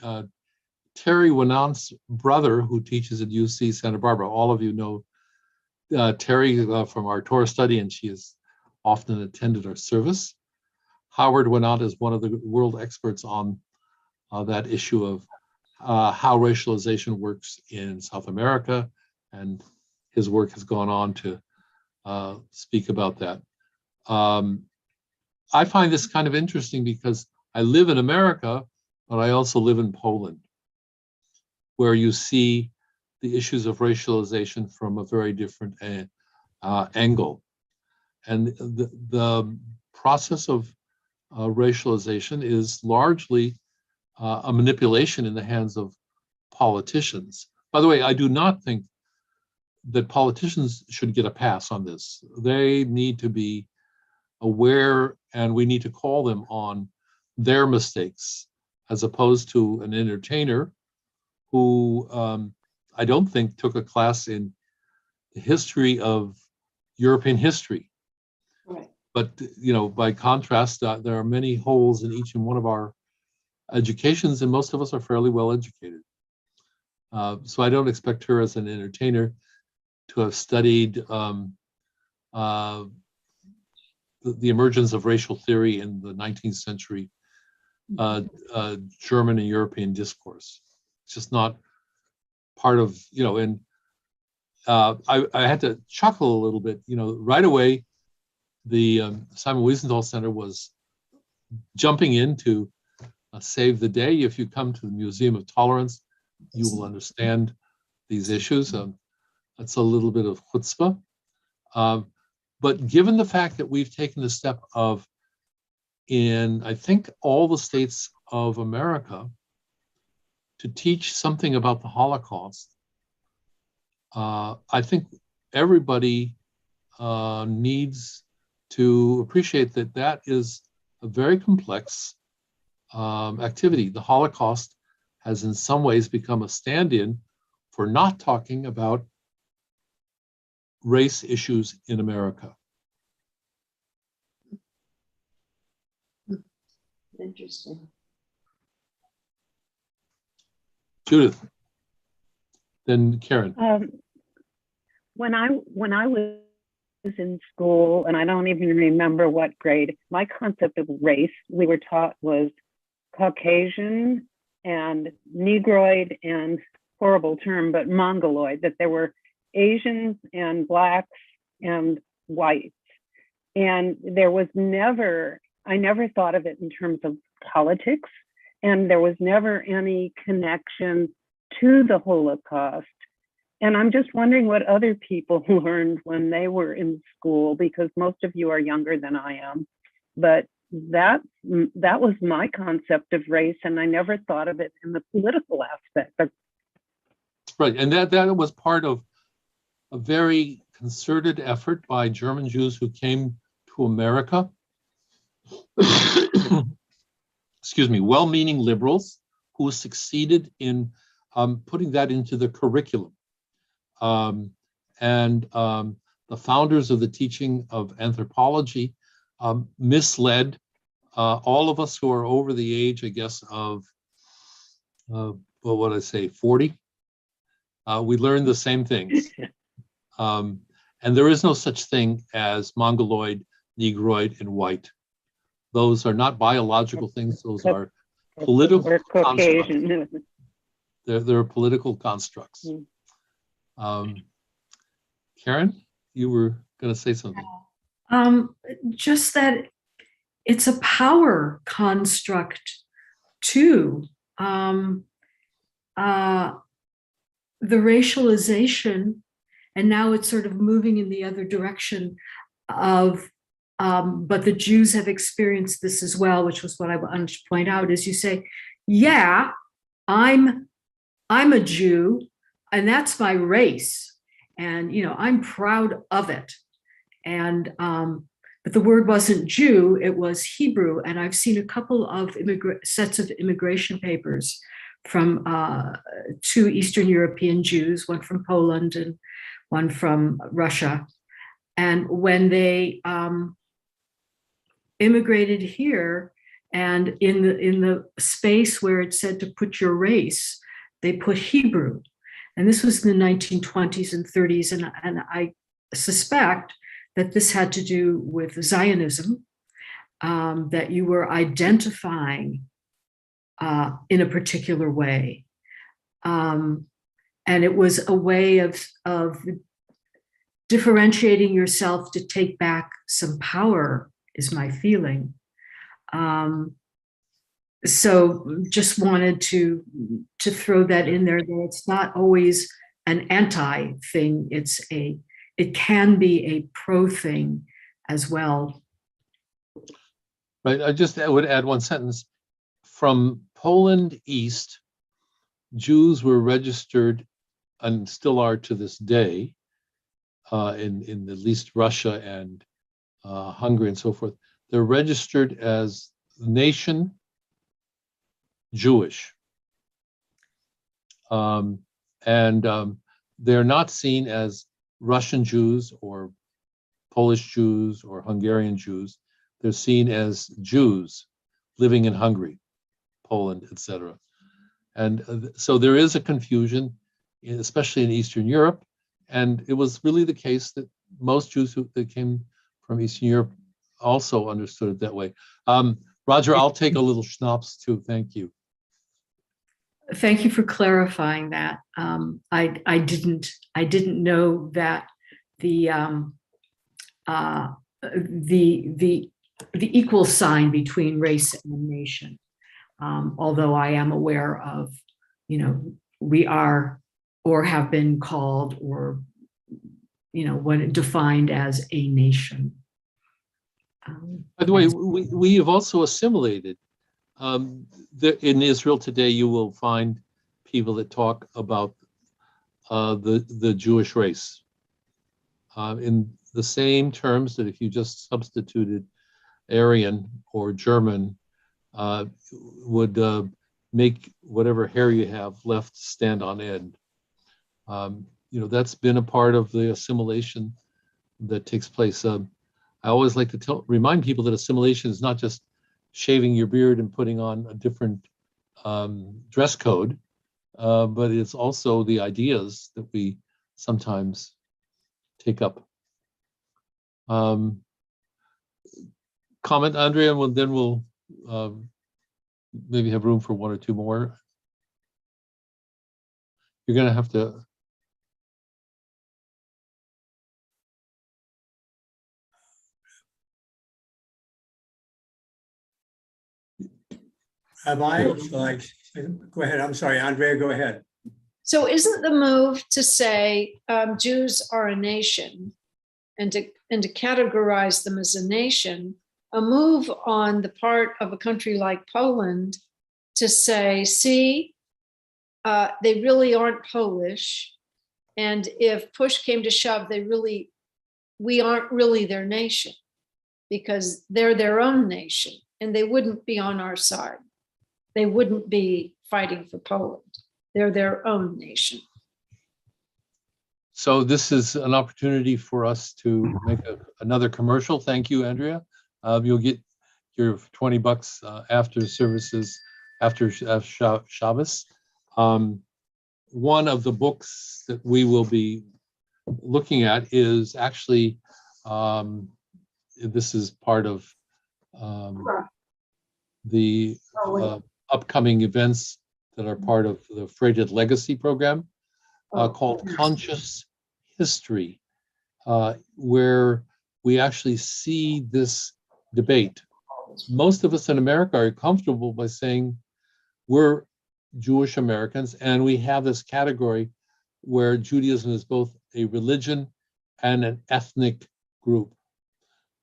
Terry Winant's brother, who teaches at UC Santa Barbara. All of you know Terry from our Torah study, and she has often attended our service. Howard Winant is one of the world experts on that issue of how racialization works in South America, and his work has gone on to speak about that. I find this kind of interesting because I live in America, but I also live in Poland, where you see the issues of racialization from a very different angle. And the process of racialization is largely a manipulation in the hands of politicians. By the way, I do not think that politicians should get a pass on this. They need to be aware, and we need to call them on their mistakes, as opposed to an entertainer who I don't think took a class in the history of European history. Right. But, you know, by contrast, there are many holes in each and one of our educations, and most of us are fairly well educated. So I don't expect her as an entertainer to have studied the emergence of racial theory in the 19th century German and European discourse. It's just not part of, you know, and I had to chuckle a little bit, you know, right away. The Simon Wiesenthal Center was jumping in to save the day. If you come to the Museum of Tolerance, you will understand these issues. That's a little bit of chutzpah. But given the fact that we've taken the step of, in I think all the states of America, to teach something about the Holocaust, I think everybody needs to appreciate that that is a very complex activity. The Holocaust has in some ways become a stand-in for not talking about race issues in America. Interesting. Judith, then Karen. When I was in school, and I don't even remember what grade, my concept of race we were taught was Caucasian and Negroid, and horrible term, but Mongoloid, that there were Asians and Blacks and whites. And there was never, I never thought of it in terms of politics, and there was never any connection to the Holocaust. And I'm just wondering what other people learned when they were in school, because most of you are younger than I am. But that was my concept of race, and I never thought of it in the political aspect. But Right, and that was part of a very concerted effort by German Jews who came to America. Excuse me, well-meaning liberals who succeeded in putting that into the curriculum. The founders of the teaching of anthropology misled all of us who are over the age, I guess, of, well, what did I say, 40? We learned the same things. And there is no such thing as Mongoloid, Negroid, and white. Those are not biological things. Those are political or constructs. Caucasian. They're political constructs. Karen, you were going to say something. Just that it's a power construct too. The racialization, and now it's sort of moving in the other direction of, but the Jews have experienced this as well, which was what I wanted to point out, is you say, yeah, I'm a Jew, and that's my race. And, you know, I'm proud of it. And, but the word wasn't Jew, it was Hebrew. And I've seen a couple of sets of immigration papers from two Eastern European Jews, one from Poland and one from Russia. And when they immigrated here, and in the space where it said to put your race, they put Hebrew. And this was in the 1920s and 30s. And I suspect that this had to do with Zionism, that you were identifying in a particular way. And it was a way of differentiating yourself to take back some power, is my feeling. So just wanted to throw that in there, that it's not always an anti thing. It can be a pro thing as well. Right, I would add one sentence. From Poland east, Jews were registered, and still are to this day, in at least Russia and Hungary and so forth. They're registered as nation Jewish. They're not seen as Russian Jews or Polish Jews or Hungarian Jews. They're seen as Jews living in Hungary, Poland, etc. And so there is a confusion, especially in Eastern Europe. And it was really the case that most Jews that came from Eastern Europe also understood it that way. Roger, I'll take a little schnapps too. Thank you. Thank you for clarifying that. I didn't know that the equal sign between race and nation. Although I am aware of, we are or have been called or, what defined as a nation. By the way, we have also assimilated. In Israel today, you will find people that talk about the Jewish race in the same terms that if you just substituted Aryan or German, would make whatever hair you have left stand on end. That's been a part of the assimilation that takes place. I always like to remind people that assimilation is not just shaving your beard and putting on a different dress code, but it's also the ideas that we sometimes take up. Comment, Andrea, and then we'll maybe have room for one or two more. You're going to have to. Rabbi, go ahead. I'm sorry, Andrea, go ahead. So isn't the move to say Jews are a nation and to categorize them as a nation a move on the part of a country like Poland to say, see, they really aren't Polish, and if push came to shove, we aren't really their nation because they're their own nation and they wouldn't be on our side. They wouldn't be fighting for Poland. They're their own nation. So this is an opportunity for us to make another commercial. Thank you, Andrea. You'll get your $20 after services, after Shabbos. One of the books that we will be looking at is actually, this is part of the upcoming events that are part of the Freighted Legacy program called Conscious History, where we actually see this debate. Most of us in America are comfortable by saying we're Jewish Americans, and we have this category where Judaism is both a religion and an ethnic group.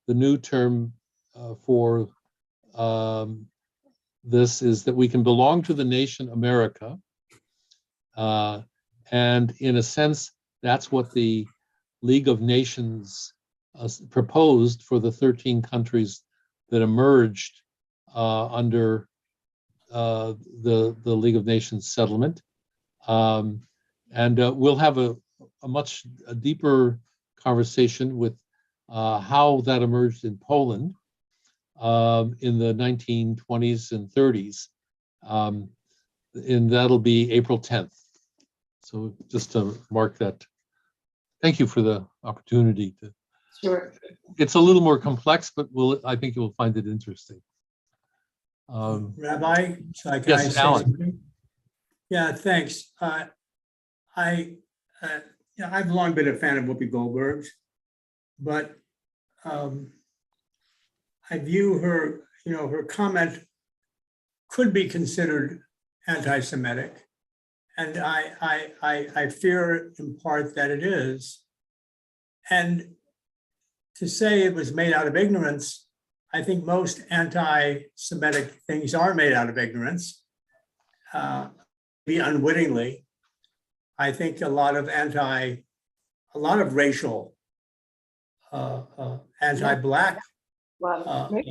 The new term for this is that we can belong to the nation America, and in a sense, that's what the League of Nations proposed for the 13 countries that emerged under the League of Nations settlement. And we'll have a much deeper conversation with how that emerged in Poland in the 1920s and 30s. And that'll be April 10th. So just to mark that. Thank you for the opportunity to. Sure. It's a little more complex, but I think you'll find it interesting. Rabbi, can yes, I say Alan. something? Yeah, thanks. I've long been a fan of Whoopi Goldberg's, but I view her, her comment could be considered anti-Semitic, and I fear in part that it is. And to say it was made out of ignorance, I think most anti-Semitic things are made out of ignorance. unwittingly, I think a lot of racial, anti-Black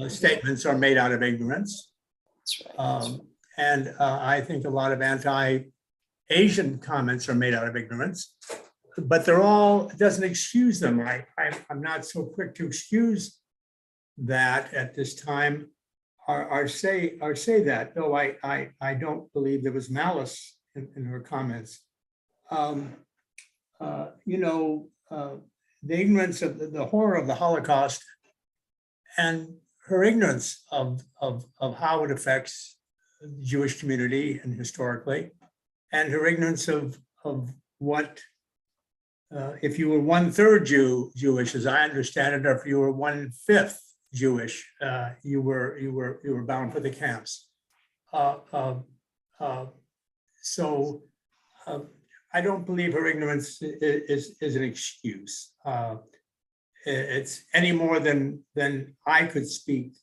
statements are made out of ignorance. That's right. And I think a lot of anti-Asian comments are made out of ignorance, but it doesn't excuse them. I'm not so quick to excuse that at this time, or say that, though I don't believe there was malice in her comments. The ignorance of the horror of the Holocaust and her ignorance of how it affects the Jewish community and historically, and her ignorance of what, if you were 1/3 Jewish, as I understand it, or if you were 1/5 Jewish, you were bound for the camps. So I don't believe her ignorance is an excuse. It's any more than I could speak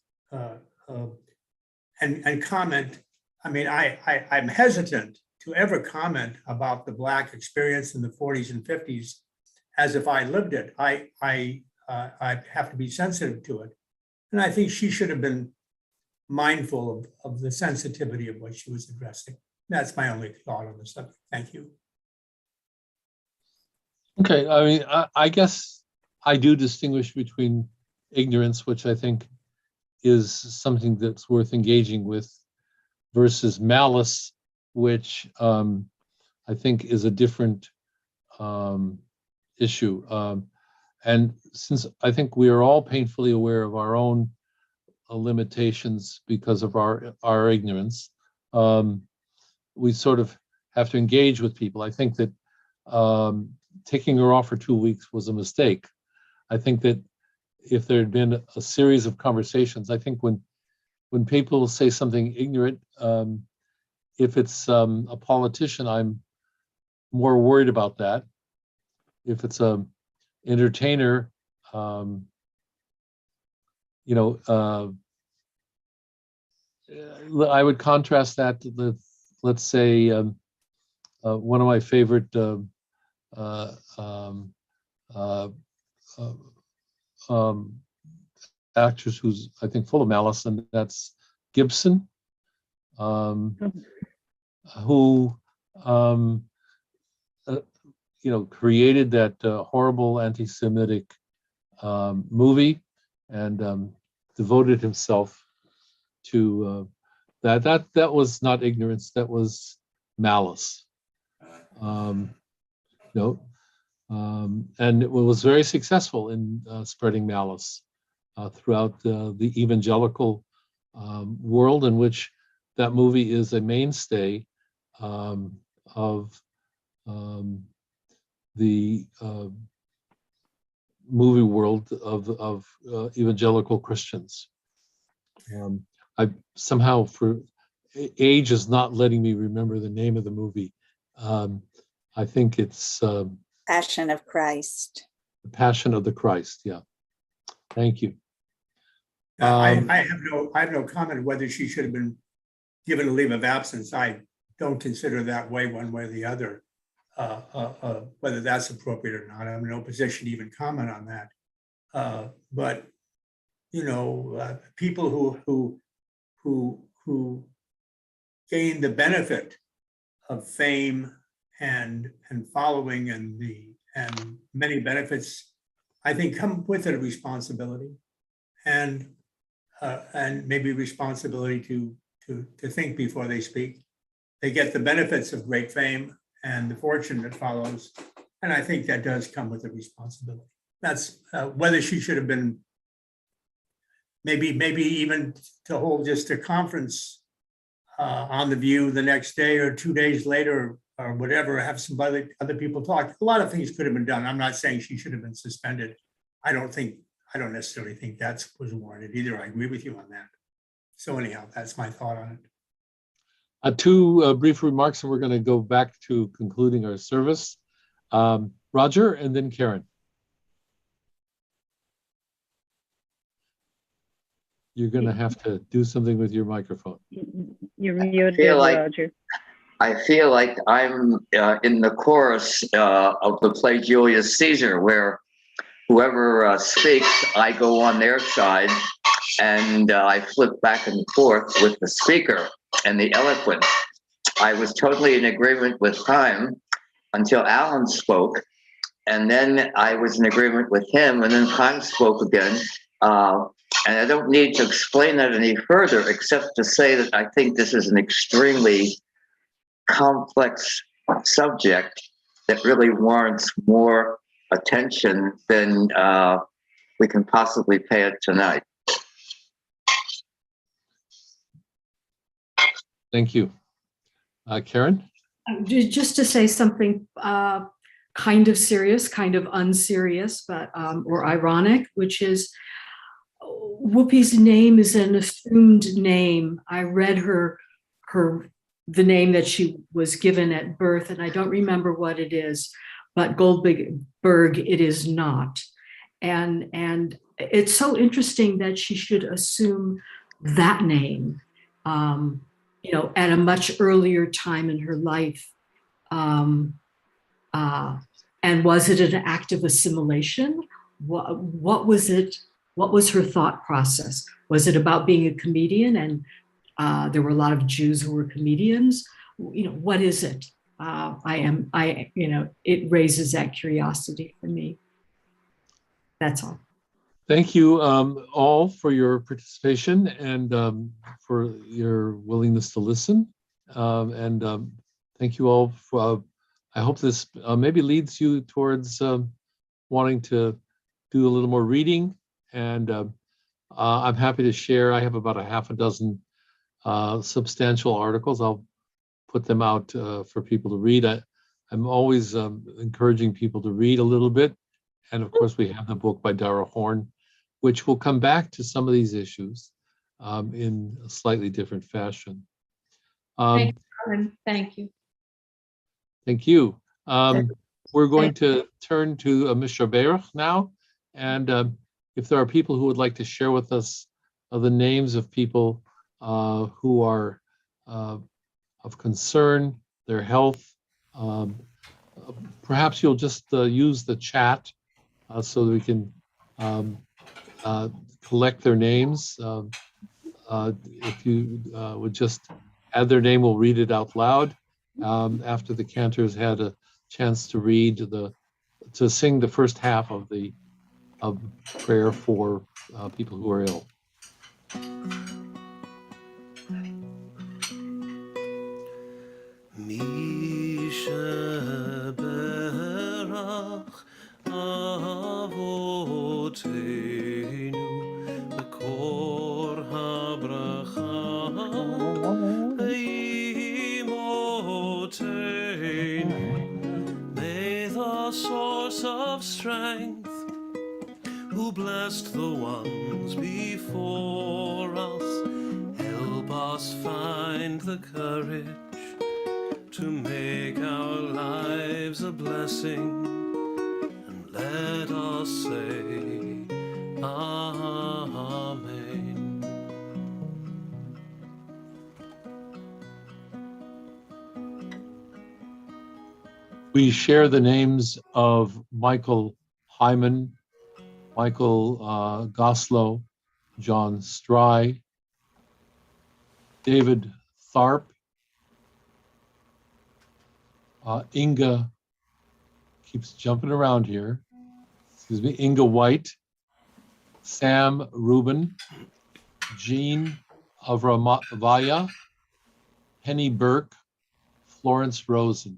and comment. I mean, I'm hesitant to ever comment about the Black experience in the 40s and 50s as if I lived it. I have to be sensitive to it. And I think she should have been mindful of the sensitivity of what she was addressing. That's my only thought on the subject. Thank you. Okay, I mean, I guess I do distinguish between ignorance, which I think is something that's worth engaging with, versus malice, which I think is a different issue. And since I think we are all painfully aware of our own limitations because of our ignorance, we sort of have to engage with people. I think that taking her off for 2 weeks was a mistake. I think that if there had been a series of conversations, I think when people say something ignorant, if it's a politician, I'm more worried about that. If it's a entertainer, I would contrast that with, let's say, one of my favorite actors who's, I think, full of malice, and that's Gibson, who created that horrible anti-Semitic movie and devoted himself to that. That was not ignorance, that was malice. And it was very successful in spreading malice throughout the evangelical world, in which that movie is a mainstay of the movie world of evangelical Christians. I somehow, for age is not letting me remember the name of the movie. I think it's Passion of Christ. The Passion of the Christ. Yeah. Thank you. I have no comment whether she should have been given a leave of absence. I don't consider that way one way or the other, whether that's appropriate or not. I'm in no position to even comment on that. But people who gain the benefit of fame and following and many benefits, I think, come with it a responsibility and maybe responsibility to think before they speak. They get the benefits of great fame and the fortune that follows, and I think that does come with a responsibility. That's whether she should have been maybe even to hold just a conference on The View the next day or 2 days later or whatever, have some other people talk. A lot of things could have been done. I'm not saying she should have been suspended. I don't necessarily think that was warranted either. I agree with you on that. So anyhow, that's my thought on it. Two brief remarks, and we're going to go back to concluding our service. Roger, and then Karen. You're going to have to do something with your microphone. You're muted, feel like- Roger. I feel like I'm in the chorus of the play Julius Caesar, where whoever speaks, I go on their side, and I flip back and forth with the speaker and the eloquence. I was totally in agreement with Haim until Alan spoke, and then I was in agreement with him, and then Haim spoke again. And I don't need to explain that any further, except to say that I think this is an extremely complex subject that really warrants more attention than we can possibly pay it tonight. Thank you. Karen? Just to say something kind of serious, kind of unserious, but or ironic, which is Whoopi's name is an assumed name. I read the name that she was given at birth, and I don't remember what it is, but Goldberg it is not. And it's so interesting that she should assume that name, at a much earlier time in her life. And was it an act of assimilation? What was it? What was her thought process? Was it about being a comedian? And there were a lot of Jews who were comedians. What is it? It raises that curiosity for me. That's all. Thank you all for your participation and for your willingness to listen. Thank you all. I hope this maybe leads you towards wanting to do a little more reading. And I'm happy to share. I have about a half a dozen substantial articles. I'll put them out for people to read. I'm always encouraging people to read a little bit. And of course, we have the book by Dara Horn, which will come back to some of these issues in a slightly different fashion. Thank you, Carmen. Thank you. Thank you. We're going to turn to Ms. Berach now. And if there are people who would like to share with us the names of people who are of concern, their health, perhaps you'll just use the chat so that we can collect their names. If you would just add their name, we'll read it out loud after the cantors had a chance to sing the first half of the prayer for people who are ill. May the source of strength, who blessed the ones before us, help us find the courage to make our lives a blessing, and let us say Amen. We share the names of Michael Hyman, Michael Goslow, John Stry, David Tharp, Inga, keeps jumping around here, excuse me, Inga White, Sam Rubin, Jean Avramavaya, Henny Burke, Florence Rosen,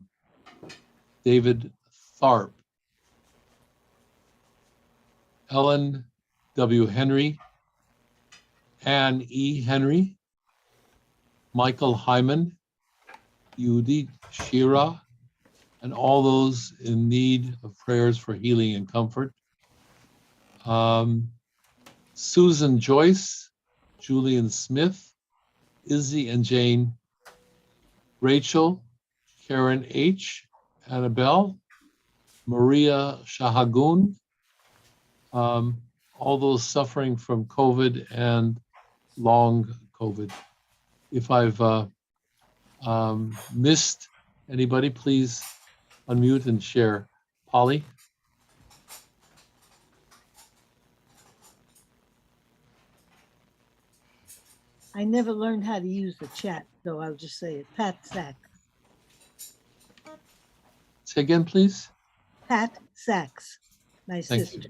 David Tharp, Ellen W. Henry, Ann E. Henry, Michael Hyman, Yudi Shira, and all those in need of prayers for healing and comfort. Susan Joyce, Julian Smith, Izzy and Jane, Rachel, Karen H., Annabelle, Maria Shahagun, all those suffering from COVID and long COVID. If I've missed anybody, please unmute and share. Polly? I never learned how to use the chat, so I'll just say it. Pat Sachs. Say again, please. Pat Sachs, my Thank sister. you.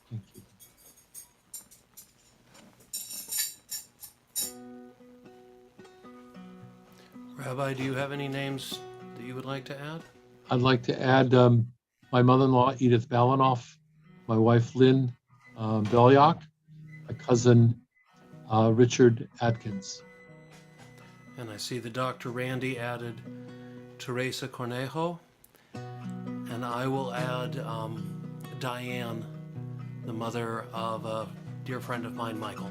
Thank you. Rabbi, do you have any names that you would like to add? I'd like to add my mother-in-law, Edith Balanoff, my wife, Lynn Beliak, my cousin, Richard Atkins. And I see the Dr. Randy added Teresa Cornejo. And I will add Diane, the mother of a dear friend of mine, Michael.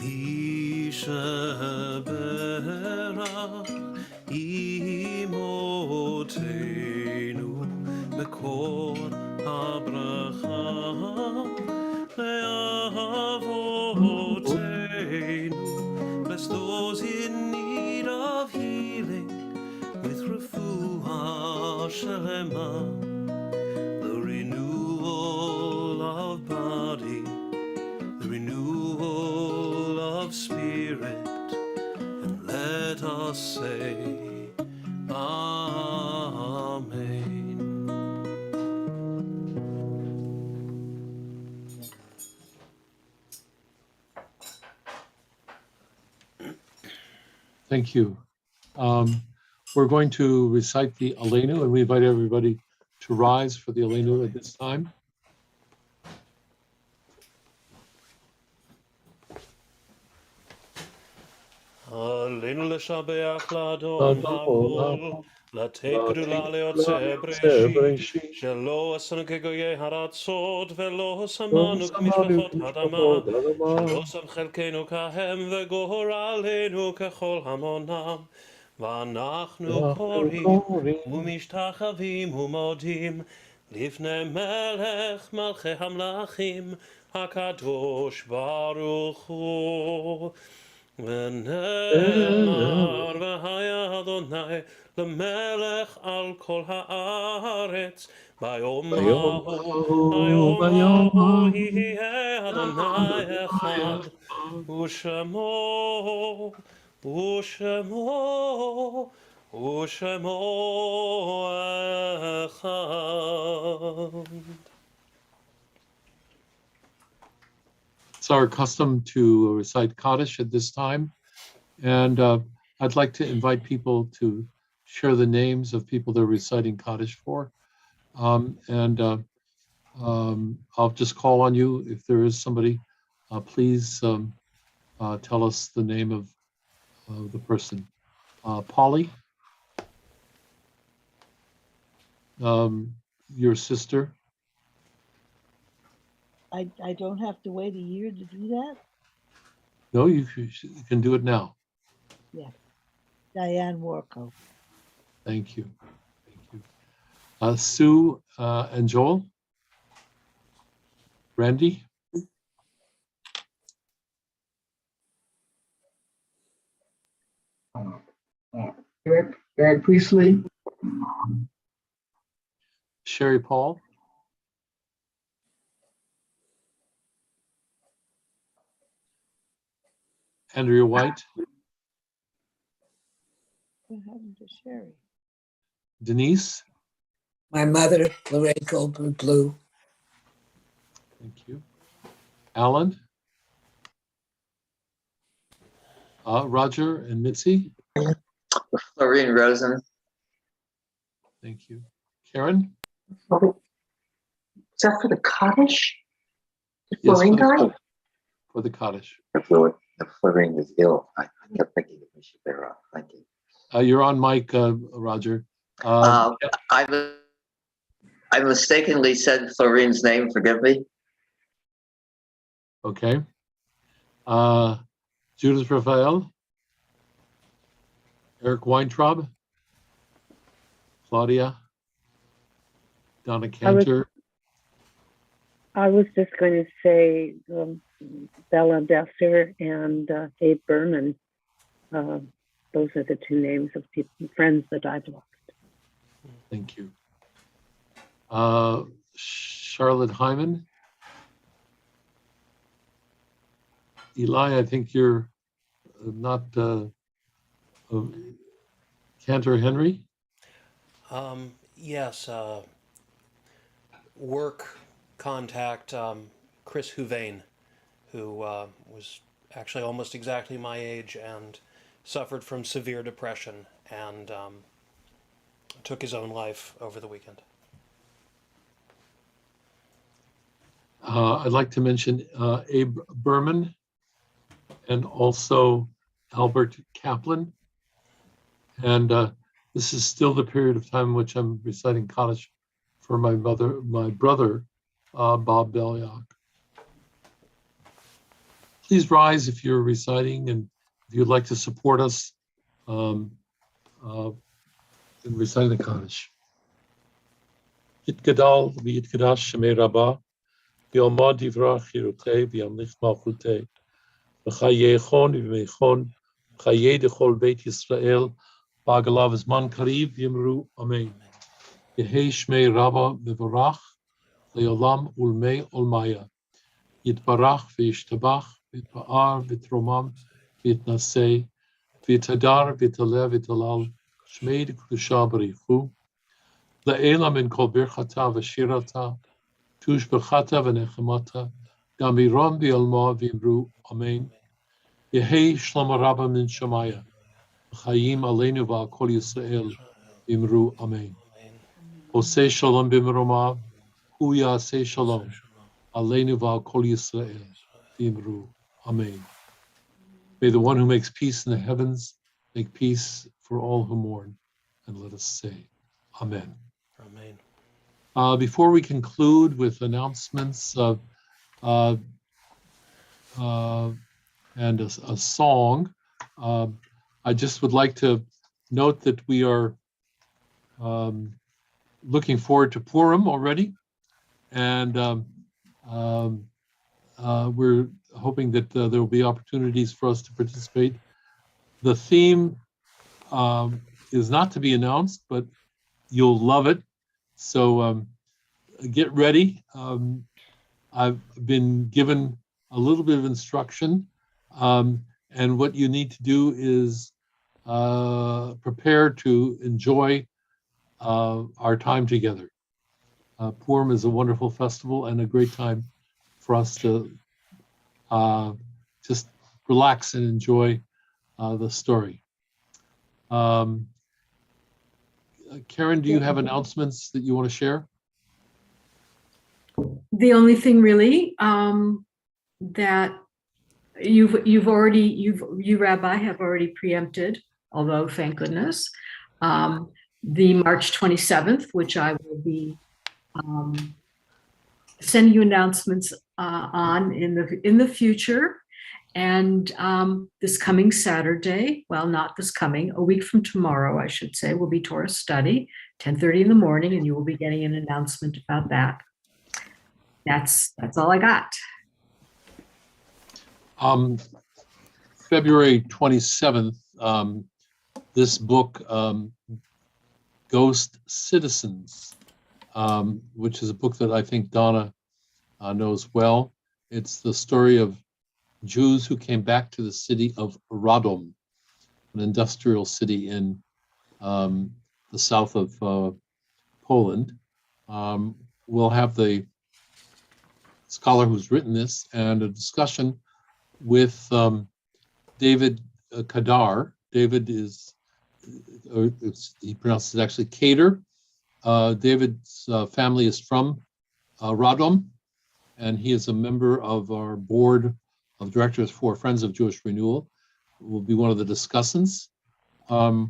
Isha berach imotenu mekor habracha le'avotenu. Bless those in need of healing with refuah shelema, the renewal of body, the renewal of spirit, and let us say, Amen. Thank you. We're going to recite the Aleinu, and we invite everybody to rise for the Aleinu at this time. עלינו לשבח לאדון הכל, לתת גדולה ליוצא בראשית, שלא עשינו כגויי הארצות, ולא שמענו כמשפחות האדמה, שלא שם חלקנו כהם, וגורלנו ככל המונם. ואנחנו קוראים ומשתחווים ומודים לפני מלך מלכי המלכים, הקדוש ברוך הוא. ונאמר והיה אדוני למלך על כל הארץ, ביום ההוא יהיה אדוני אחד, ושמו אחד. It's our custom to recite Kaddish at this time. And I'd like to invite people to share the names of people they're reciting Kaddish for. I'll just call on you. If there is somebody, please tell us the name of the person. Polly, your sister. I don't have to wait a year to do that? No, you can do it now. Yeah. Diane Warco. Thank you. Thank you. Sue and Joel. Randy. Eric Priestley. Sherry Paul. Andrea White. What happened to Sherry? Denise. My mother, Lorraine Goldberg Blue. Thank you. Alan. Roger and Mitzi. Florine Rosen. Thank you. Karen. Is that for the Kaddish? Did Yes, Florine die? For the Kaddish. Florine is ill. I kept thinking that we should bear up. Thank you. You're on mic, Roger. I mistakenly said Florine's name. Forgive me. Okay. Judith Raphael. Eric Weintraub. Claudia. Donna Cantor. I was just going to say Bella Desser and Abe Berman. Those are the two names of friends that I've lost. Thank you. Charlotte Hyman. Eli, I think you're not Cantor Henry. Yes, work contact Chris Huvane, who was actually almost exactly my age and suffered from severe depression and took his own life over the weekend. I'd like to mention Abe Berman and also Albert Kaplan. And this is still the period of time in which I'm reciting Kaddish for my brother, Bob Beliak. Please rise if you're reciting and if you'd like to support us in reciting the Kaddish. Yitgadal v'yitgadash shemei Rabbah, v'yomad divrach chirutei v'yamlich malchutei, v'chayechon v'meichon, v'chayei dechol beit Yisrael, v'agalav zman kariv v'yimru amen. Yehei shmei Rabbah mevorach, le'olam ulmei olmaya. Yitbarach v'yishtabach, v'yitba'ar v'yitromam, v'yitnasei, v'yitadar v'yitaleh v'yitalal, shmei d'kedusha b'richu, le'ela min kol birchata v'shirata, tushbechata v'nechemata, gamiram v'yalma v'yimru amen. Yehei shlomo Rabbah min shamaya, v'chayim aleinu v'al kol Yisrael, v'yimru amen. Osei shalom b'mromav, hu yasei shalom, aleinu v'al kol Yisrael, v'yimru amen. May the one who makes peace in the heavens make peace for all who mourn, and let us say amen. Amen. Before we conclude with announcements and a song, I just would like to note that we are looking forward to Purim already, and we're hoping that there will be opportunities for us to participate. The theme is not to be announced, but you'll love it. So get ready. I've been given a little bit of instruction, and what you need to do is prepare to enjoy our time together. Purim is a wonderful festival and a great time for us to just relax and enjoy the story. Karen, do you have announcements that you want to share? The only thing really that you Rabbi have already preempted, although thank goodness, the March 27th, which I will be sending you announcements on in the future. And this coming Saturday, well, not this coming, a week from tomorrow, I should say, will be Torah study, 10:30 in the morning, and you will be getting an announcement about that. That's all I got. February 27th, this book, Ghost Citizens, which is a book that I think Donna knows well. It's the story of Jews who came back to the city of Radom, an industrial city in the south of Poland. We'll have the scholar who's written this and a discussion with David Kadar. David is, he pronounces it actually Kader. David's family is from Radom, and he is a member of our board of directors for Friends of Jewish Renewal, will be one of the discussants. And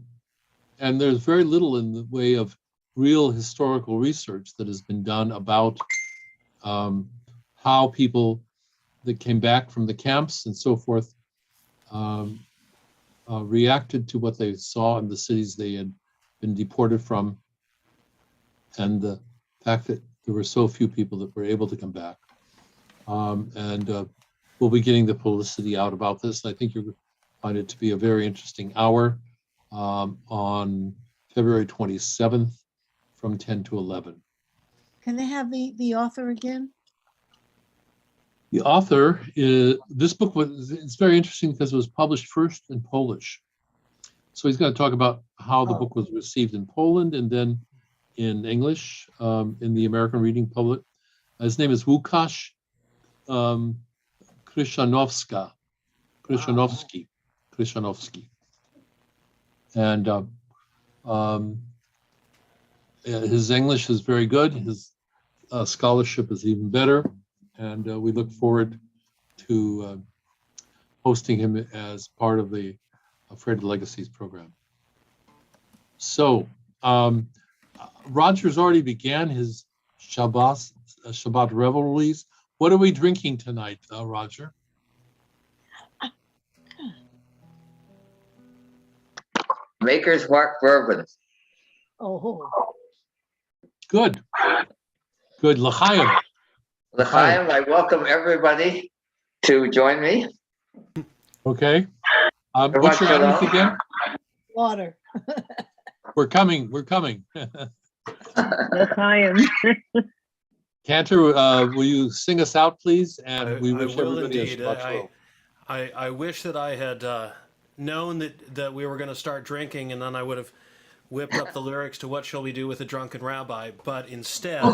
there's very little in the way of real historical research that has been done about how people that came back from the camps and so forth reacted to what they saw in the cities they had been deported from, and the fact that there were so few people that were able to come back. we'll be getting the publicity out about this. I think you'll find it to be a very interesting hour on February 27th from 10 to 11. Can they have the author again? The author is, this book it's very interesting because it was published first in Polish. So he's going to talk about how the book was received in Poland and then in English in the American reading public. His name is Łukasz Krzyżanowski. And his English is very good. His scholarship is even better. And we look forward to hosting him as part of the Afraid of Legacies program. So Roger's already began his Shabbat revelries. What are we drinking tonight, Roger? Maker's Mark Bourbon. Oh, Good. Good. L'chaim. L'chaim, I welcome everybody to join me. Okay. What's your address again? water. We're coming. Haim. Cantor, will you sing us out, please? And we I wish will everybody indeed. a Shabbat Shalom. I wish that I had known that we were going to start drinking, and then I would have whipped up the lyrics to "What Shall We Do with a Drunken Rabbi?" But instead,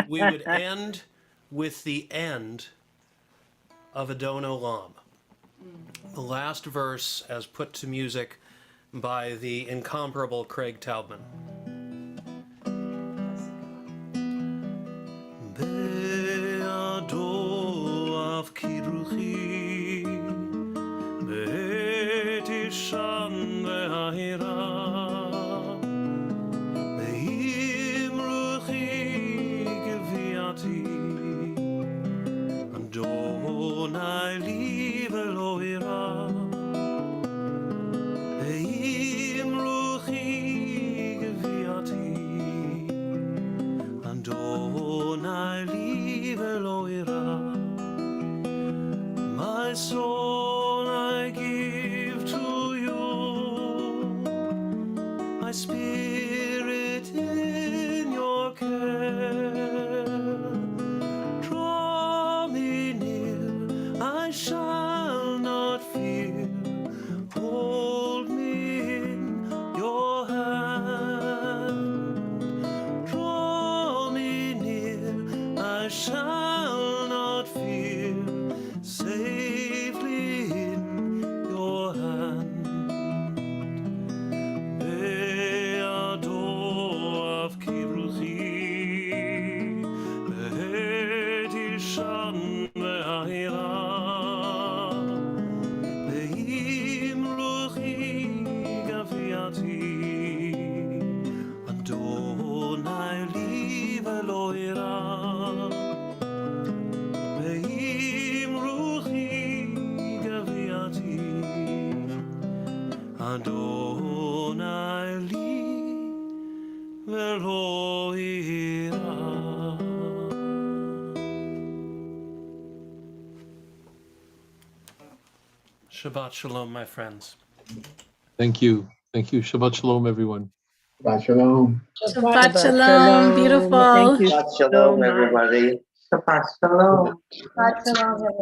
we would end with the end of Adon Olam, the last verse as put to music by the incomparable Craig Taubman. Be'ado kiruchi, be'tishan ve'ahira, be'imruchi geviati, Adonai li ve'lo ira, be'imruchi geviati, Adonai li ve'lo ira. My soul I give to you, my spirit in your care. Draw me near, I shall not fear. Hold me in your hand. Draw me near, I shall not fear. Safely in your hand. Be'ado av kivruchi, be'tishan ve'ahira, be'imruchi gaviati, Adonai li ve'lo ira. Adonai li ve'lo ira. Shabbat Shalom, my friends. Thank you. Shabbat Shalom, everyone. Shabbat Shalom. Shabbat Shalom. Beautiful. Thank you Shabbat so Shalom, much. everybody. Shabbat Shalom. Shabbat shalom, everyone.